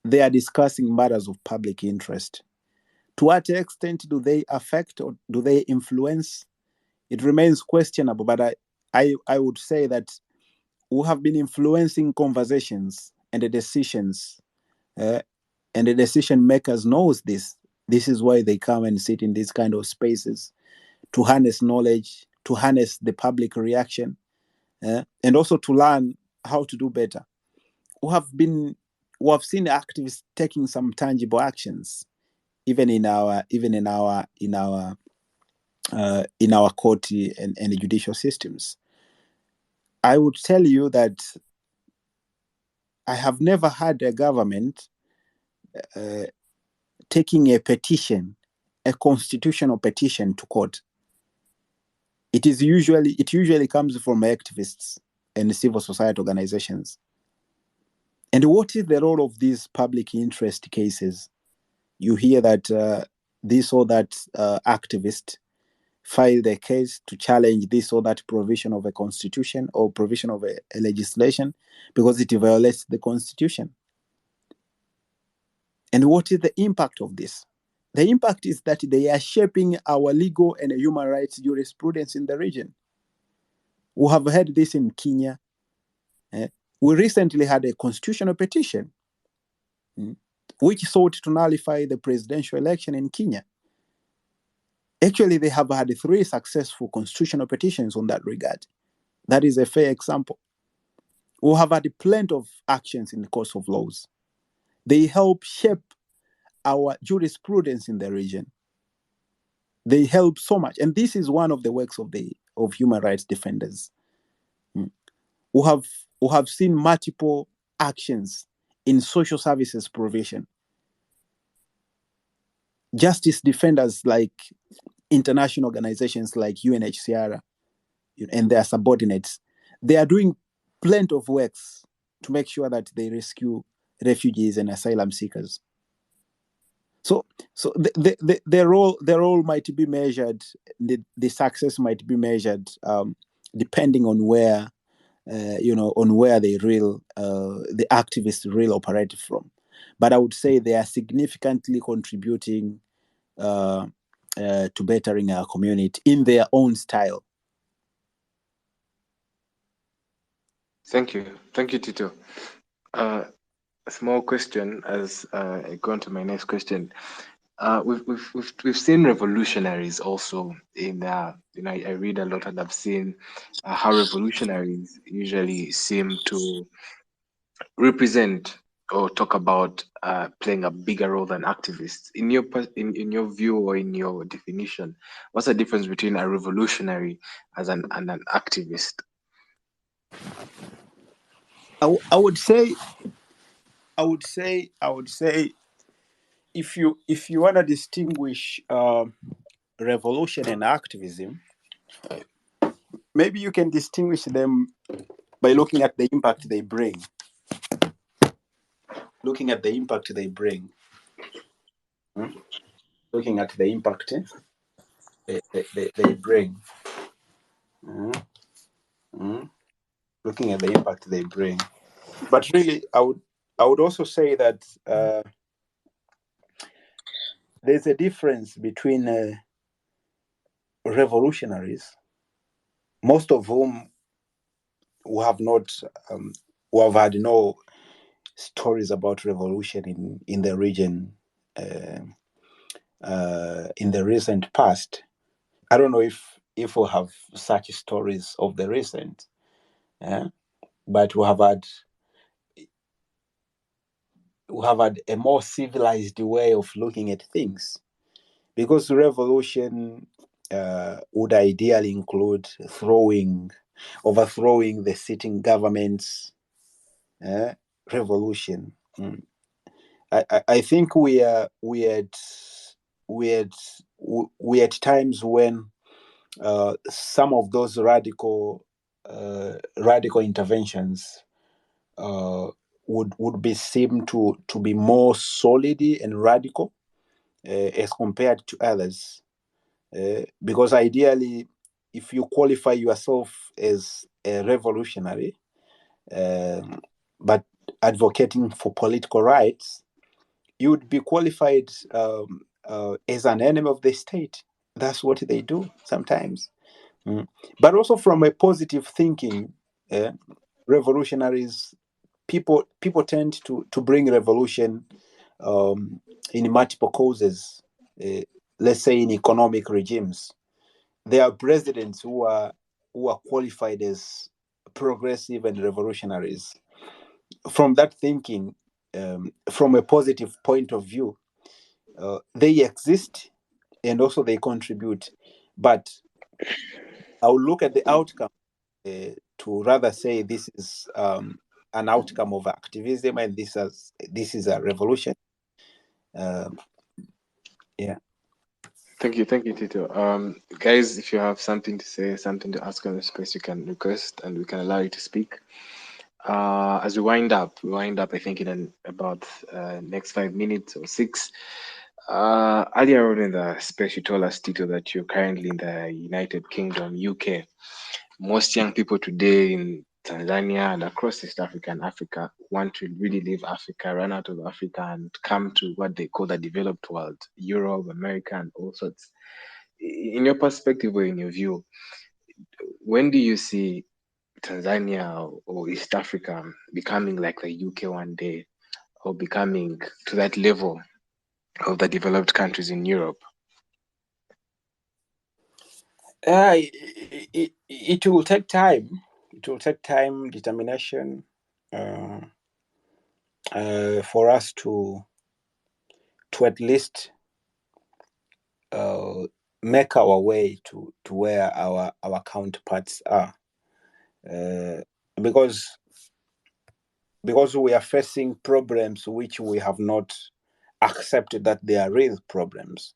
They are discussing matters of public interest. To what extent do they affect or do they influence? It remains questionable, but I would say that we have been influencing conversations and the decisions, and the decision makers knows this. This is why they come and sit in these kind of spaces, to harness knowledge, to harness the public reaction, and also to learn how to do better. We have seen activists taking some tangible actions, even in our court and judicial systems. I would tell you that I have never had a government taking a petition, a constitutional petition, to court. It usually comes from activists and civil society organizations. And what is the role of these public interest cases? You hear that this or that activist filed a case to challenge this or that provision of a constitution or provision of a legislation because it violates the constitution. And what is the impact of this? The impact is that they are shaping our legal and human rights jurisprudence in the region. We have had this in Kenya. We recently had a constitutional petition which sought to nullify the presidential election in Kenya. Actually, they have had 3 successful constitutional petitions on that regard. That is a fair example. We have had plenty of actions in the course of laws. They help shape our jurisprudence in the region. They help so much. And this is one of the works of human rights defenders. We have seen multiple actions in social services provision. Justice defenders like international organizations like UNHCR and their subordinates, they are doing plenty of works to make sure that they rescue refugees and asylum seekers. So the role might be measured, the success might be measured depending on where on where the activists really operate from. But I would say they are significantly contributing to bettering our community in their own style. Thank you, Tito. A small question as I go on to my next question. We've seen revolutionaries also in I read a lot and I've seen how revolutionaries usually seem to represent or talk about playing a bigger role than activists. In your view or in your definition, what's the difference between a revolutionary and an activist? I would say if you want to distinguish revolution and activism, maybe you can distinguish them by looking at the impact they bring. Looking at the impact they bring. Looking at the impact they bring. Looking at the impact they bring. But really, I would also say that there's a difference between revolutionaries, most of whom who have had no stories about revolution in the region in the recent past. I don't know if we have such stories of the recent, but we have had a more civilized way of looking at things, because revolution would ideally include overthrowing the sitting governments. Revolution. I think we had times when some of those radical interventions would be seen to be more solid and radical as compared to others, because ideally, if you qualify yourself as a revolutionary, but advocating for political rights, you would be qualified as an enemy of the state. That's what they do sometimes. But also from a positive thinking, revolutionaries, people tend to bring revolution in multiple causes. Let's say in economic regimes, there are presidents who are qualified as progressive and revolutionaries. From that thinking, from a positive point of view, they exist and also they contribute. But I'll look at the outcome to rather say this is an outcome of activism and this is a revolution. Yeah. Thank you, Tito. Guys, if you have something to say, something to ask on the space, you can request and we can allow you to speak. As we wind up, I think in about next 5 minutes or 6. Earlier on in the space, you told us, Tito, that you're currently in the United Kingdom, UK. Most young people today in Tanzania and across East Africa and Africa want to really leave Africa, run out of Africa, and come to what they call the developed world, Europe, America, and all sorts. In your perspective or in your view, when do you see Tanzania or East Africa becoming like the UK one day, or becoming to that level of the developed countries in Europe? It will take time. It will take time, determination, for us to at least make our way to where our counterparts are, because we are facing problems which we have not accepted that they are real problems.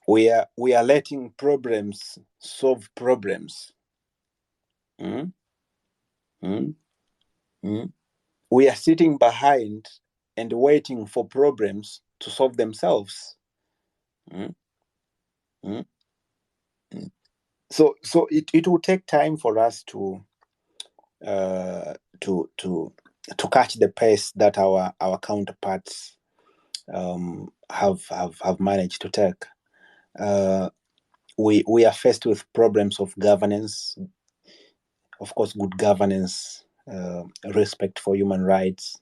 We are letting problems solve problems. We are sitting behind and waiting for problems to solve themselves. So it will take time for us to catch the pace that our counterparts have managed to take. We are faced with problems of governance, of course, good governance, respect for human rights.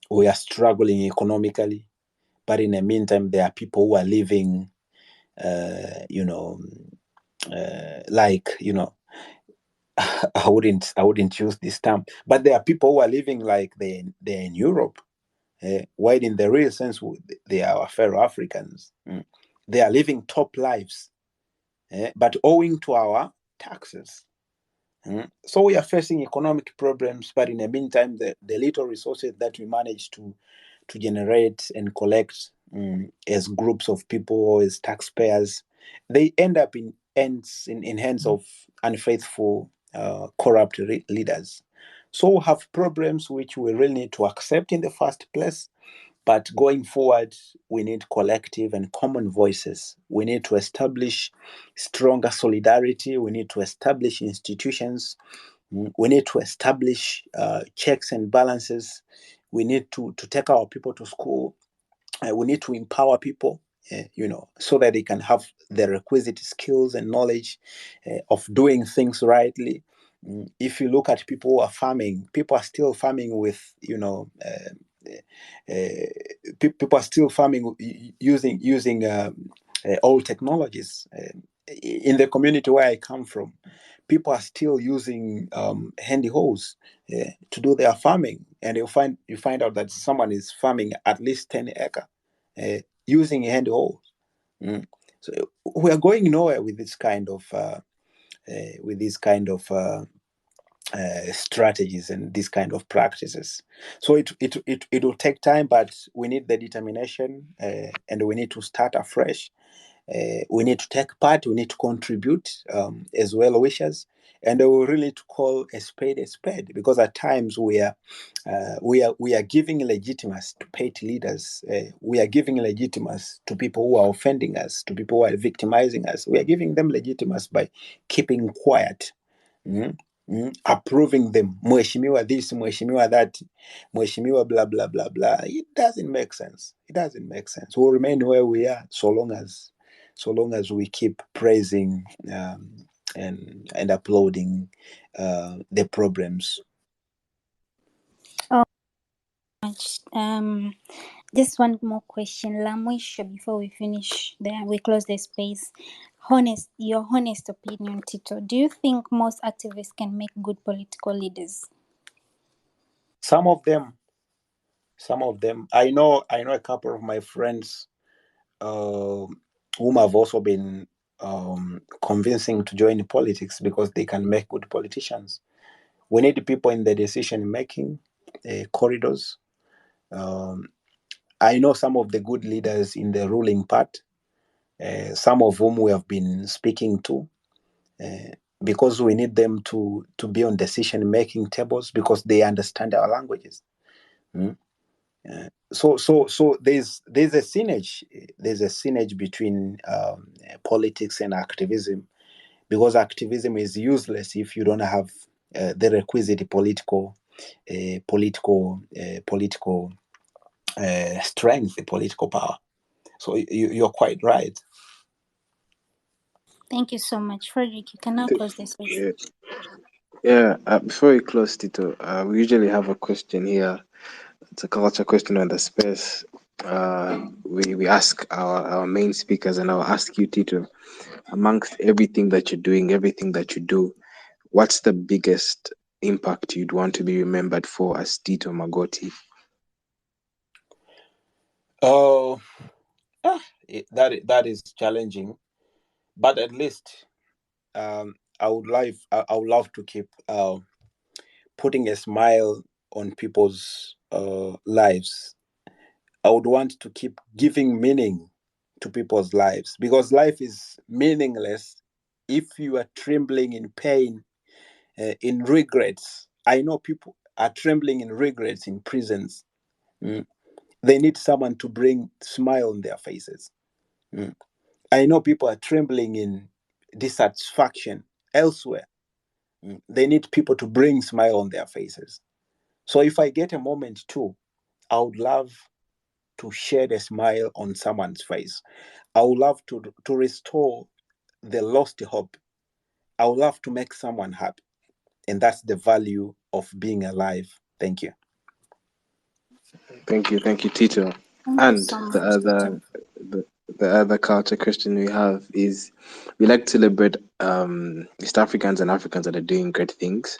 We are struggling economically, but in the meantime, there are people who are living, I wouldn't use this term, but there are people who are living like they're in Europe, while in the real sense they are our fellow Africans. They are living top lives, but owing to our taxes. So we are facing economic problems, but in the meantime, the little resources that we manage to generate and collect as groups of people or as taxpayers, they end up in hands of unfaithful, corrupt leaders. So we have problems which we really need to accept in the first place. But going forward, we need collective and common voices. We need to establish stronger solidarity. We need to establish institutions. We need to establish checks and balances. We need to take our people to school. We need to empower people, so that they can have the requisite skills and knowledge of doing things rightly. If you look at people who are farming, people are still farming with, people are still farming using old technologies. In the community where I come from, people are still using handy hoes to do their farming, and you find out that someone is farming at least 10 acre using a handy hoe. So we are going nowhere with this kind of strategies and these kind of practices. So it will take time, but we need the determination, and we need to start afresh. We need to take part. We need to contribute as well wishers, and we really need to call a spade, because at times we are giving legitimacy to paid leaders. We are giving legitimacy to people who are offending us, to people who are victimizing us. We are giving them legitimacy by keeping quiet. Approving them, mheshimiwa this, mheshimiwa that, mheshimiwa blah blah blah blah. It doesn't make sense. We'll remain where we are so long as we keep praising and applauding the problems. Just one more question, la mwisho, before we finish there, we close the space. Your honest opinion, Tito. Do you think most activists can make good political leaders? Some of them. I know a couple of my friends whom I've also been convincing to join politics because they can make good politicians. We need people in the decision-making corridors. I know some of the good leaders in the ruling part, some of whom we have been speaking to, because we need them to be on decision-making tables because they understand our languages. So there's a synergy. There's a synergy between politics and activism, because activism is useless if you don't have the requisite political strength, the political power. So you're quite right. Thank you so much, Frederick. You can now close this space. Yeah. Before we close, Tito, we usually have a question here. It's a culture question on the space. We ask our main speakers, and I'll ask you, Tito, amongst everything that you're doing, everything that you do, what's the biggest impact you'd want to be remembered for as Tito Magoti? Oh, that is challenging, but at least I would love to keep putting a smile on people's lives. I would want to keep giving meaning to people's lives, because life is meaningless if you are trembling in pain, in regrets. I know people are trembling in regrets in prisons. They need someone to bring smile on their faces. I know people are trembling in dissatisfaction elsewhere. They need people to bring smile on their faces. So if I get a moment too, I would love to shed a smile on someone's face. I would love to restore the lost hope. I would love to make someone happy. And that's the value of being alive. Thank you. Thank you, Tito. Thank you And so the much, other, Tito. the other culture question we have is we like to celebrate East Africans and Africans that are doing great things.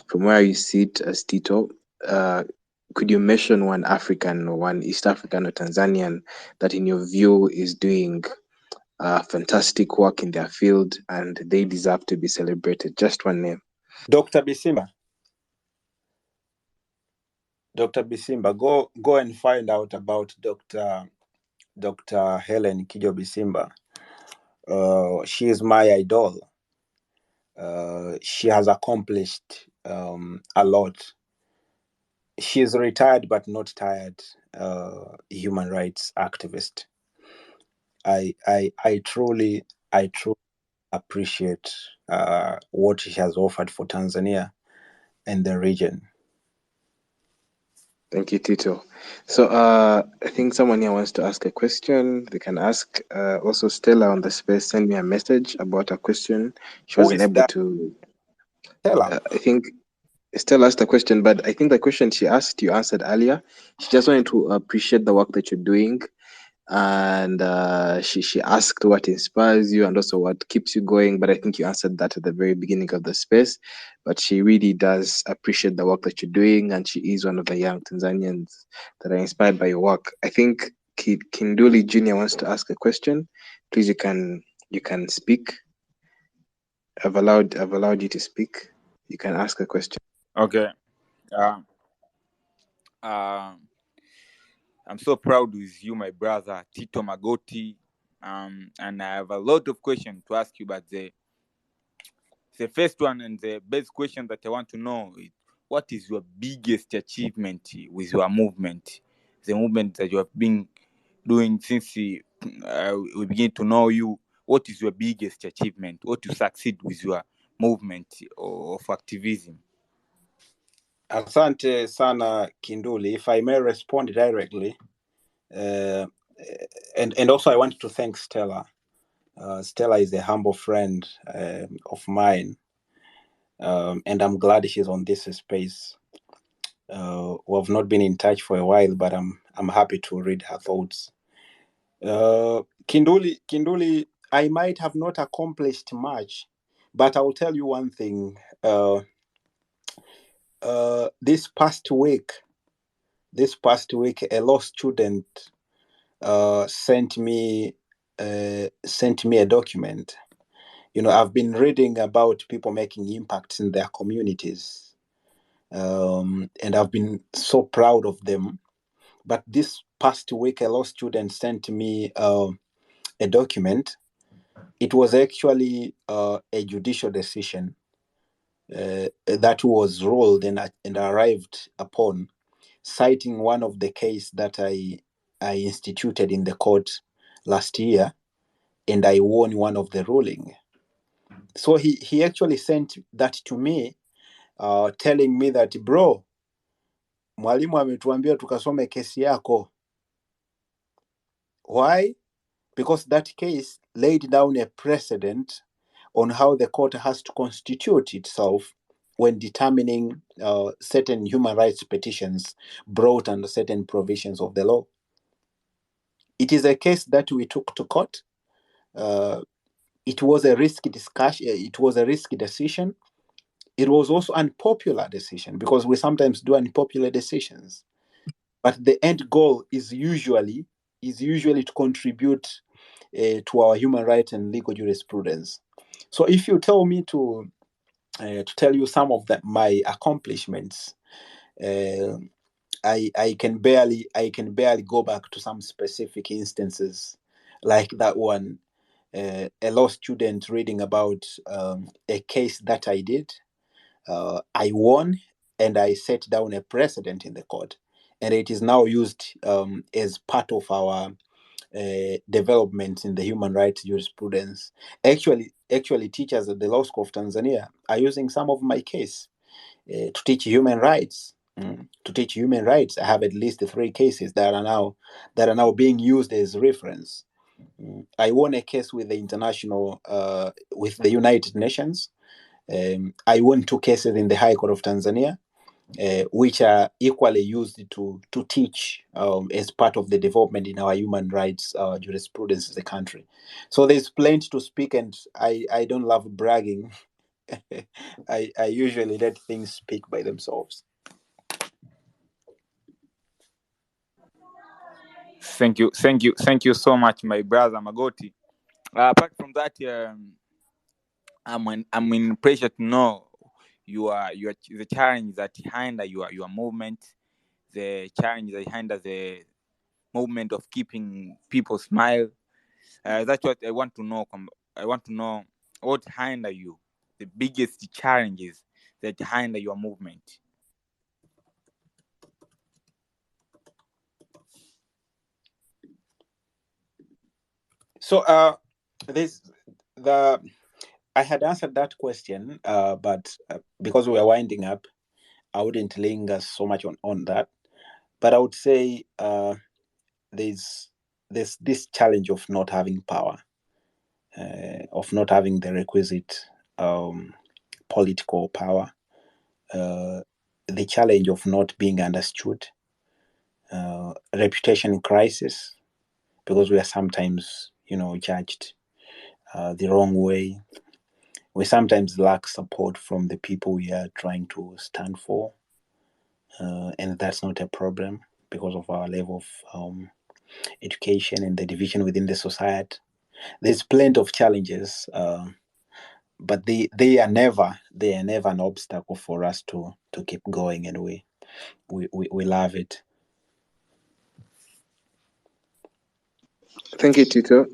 From where you sit as Tito, could you mention one African or one East African or Tanzanian that in your view is doing fantastic work in their field and they deserve to be celebrated? Just one name. Dr. Bisimba. Dr. Bisimba, go and find out about Dr. Helen Kijo Bisimba. She is my idol. She has accomplished a lot. She is a retired but not tired human rights activist. I truly appreciate what she has offered for Tanzania and the region. Thank you, Tito. So I think someone here wants to ask a question. They can ask. Also, Stella on the space send me a message about a question. She wasn't able to. Stella? I think Stella asked a question, but I think the question she asked you answered earlier. She just wanted to appreciate the work that you're doing, and she asked what inspires you and also what keeps you going. But I think you answered that at the very beginning of the space. But she really does appreciate the work that you're doing, and she is one of the young Tanzanians that are inspired by your work. I think Kinduli Jr. wants to ask a question. Please, you can speak. I've allowed you to speak. You can ask a question. Okay. I'm so proud with you, my brother Tito Magoti. And I have a lot of questions to ask you, but the first one and the best question that I want to know is, what is your biggest achievement with your movement? The movement that you have been doing since we begin to know you. What is your biggest achievement? What to succeed with your movement of activism? Asante sana Kinduli. If I may respond directly, and also I want to thank Stella. Stella is a humble friend of mine, and I'm glad she's on this space. We have not been in touch for a while, but I'm happy to read her thoughts. Kinduli, I might have not accomplished much, but I will tell you one thing. This past week, a law student sent me a document. I've been reading about people making impacts in their communities, and I've been so proud of them. But this past week, a law student sent me a document. It was actually a judicial decision that was ruled and arrived upon, citing one of the case that I instituted in the court last year, and I won one of the ruling. So he actually sent that to me, telling me that, bro, mwalimu ametuambia tukasome kesi yako. Why? Because that case laid down a precedent on how the court has to constitute itself when determining certain human rights petitions brought under certain provisions of the law. It is a case that we took to court. It was a risky discussion. It was a risky decision. It was also an unpopular decision, because we sometimes do unpopular decisions. But the end goal is usually to contribute to our human rights and legal jurisprudence. So if you tell me to tell you some of my accomplishments, I can barely go back to some specific instances, like that one, a law student reading about a case that I did. I won, and I set down a precedent in the court, and it is now used as part of our developments in the human rights jurisprudence. Actually, teachers at the Law School of Tanzania are using some of my case to teach human rights. To teach human rights, I have at least 3 cases that are now being used as reference. I won a case with the with the United Nations. I won 2 cases in the High Court of Tanzania. which are equally used to teach as part of the development in our human rights jurisprudence in the country. So there's plenty to speak, and I don't love bragging. I usually let things speak by themselves. Thank you so much, my brother Magoti. Apart from that, I'm in pressure to know your the challenge that behind your movement, the challenge that behind the movement of keeping people smile. That's what I want to know. I want to know what behind you, the biggest challenges that behind your movement. So I had answered that question, but because we are winding up, I wouldn't linger so much on that. But I would say there's this challenge of not having power, of not having the requisite political power, the challenge of not being understood, reputation crisis, because we are sometimes, judged the wrong way. We sometimes lack support from the people we are trying to stand for, and that's not a problem because of our level of education and the division within the society. There's plenty of challenges, but they are never an obstacle for us to keep going, and we love it. Thank you, Tito.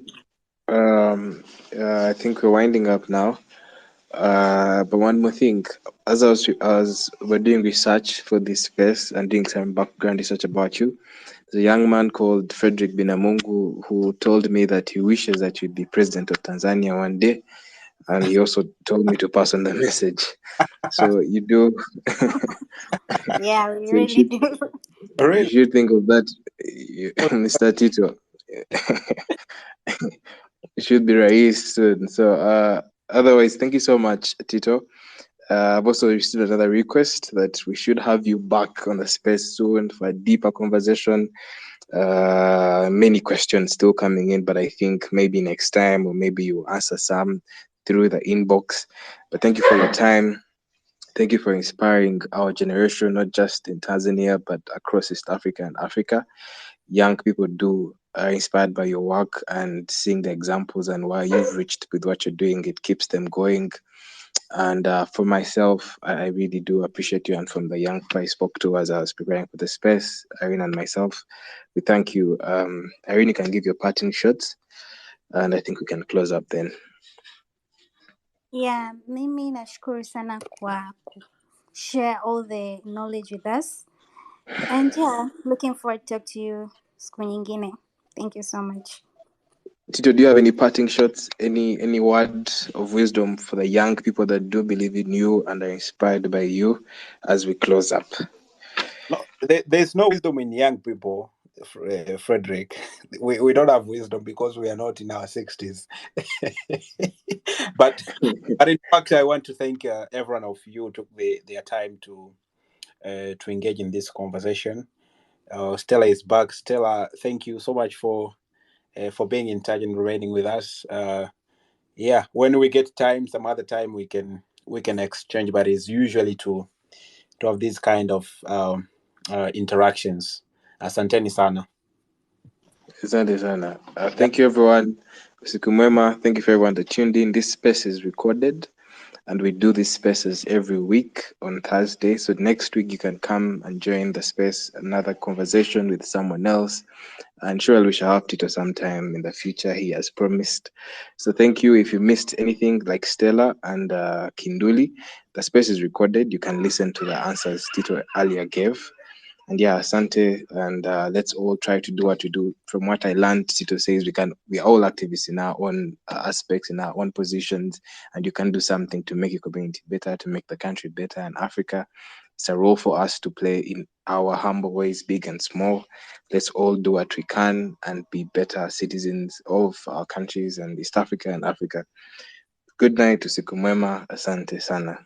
I think we're winding up now. But one more thing, as we're doing research for this space and doing some background research about you, there's a young man called Frederick Binamungu who told me that he wishes that you'd be president of Tanzania one day, and he also told me to pass on the message. So you do. Yeah, we So you really should do. you should think of that, Mr. Tito. It should be Rais soon. So otherwise, thank you so much, Tito. I've also received another request that we should have you back on the space soon for a deeper conversation. Many questions still coming in, but I think maybe next time, or maybe you answer some through the inbox. But thank you for your time. Thank you for inspiring our generation, not just in Tanzania, but across East Africa and Africa. Young people are inspired by your work, and seeing the examples and why you've reached with what you're doing, it keeps them going. And for myself, I really do appreciate you. And from the young people I spoke to as I was preparing for the space, Irene and myself, we thank you. Irene, you can give your parting shots, and I think we can close up then. Yeah, mimi nashukuru sana kwa share all the knowledge with us. And yeah, looking forward to talk to you siku nyingine. Thank you so much. Tito, do you have any parting shots, any word of wisdom for the young people that do believe in you and are inspired by you as we close up? No, there's no wisdom in young people, Frederick. We don't have wisdom because we are not in our 60s. but in fact, I want to thank every one of you who took their time to engage in this conversation. Stella is back. Stella, thank you so much for being in touch and remaining with us. Yeah, when we get time, some other time we can exchange, but it's usually to have these kind of interactions. Asanteni sana. Asante sana. Thank you, everyone. Usiku mwema. Thank you for everyone that tuned in. This space is recorded, and we do these spaces every week on Thursday. So next week you can come and join the space, another conversation with someone else. And surely we shall have Tito sometime in the future. He has promised. So thank you. If you missed anything like Stella and Kinduli, the space is recorded. You can listen to the answers Tito earlier gave. And yeah, Asante, and let's all try to do what we do. From what I learned, Tito says we are all activists in our own aspects, in our own positions, and you can do something to make your community better, to make the country better. And Africa, it's a role for us to play in our humble ways, big and small. Let's all do what we can and be better citizens of our countries and East Africa and Africa. Good night, usiku mwema, asante sana.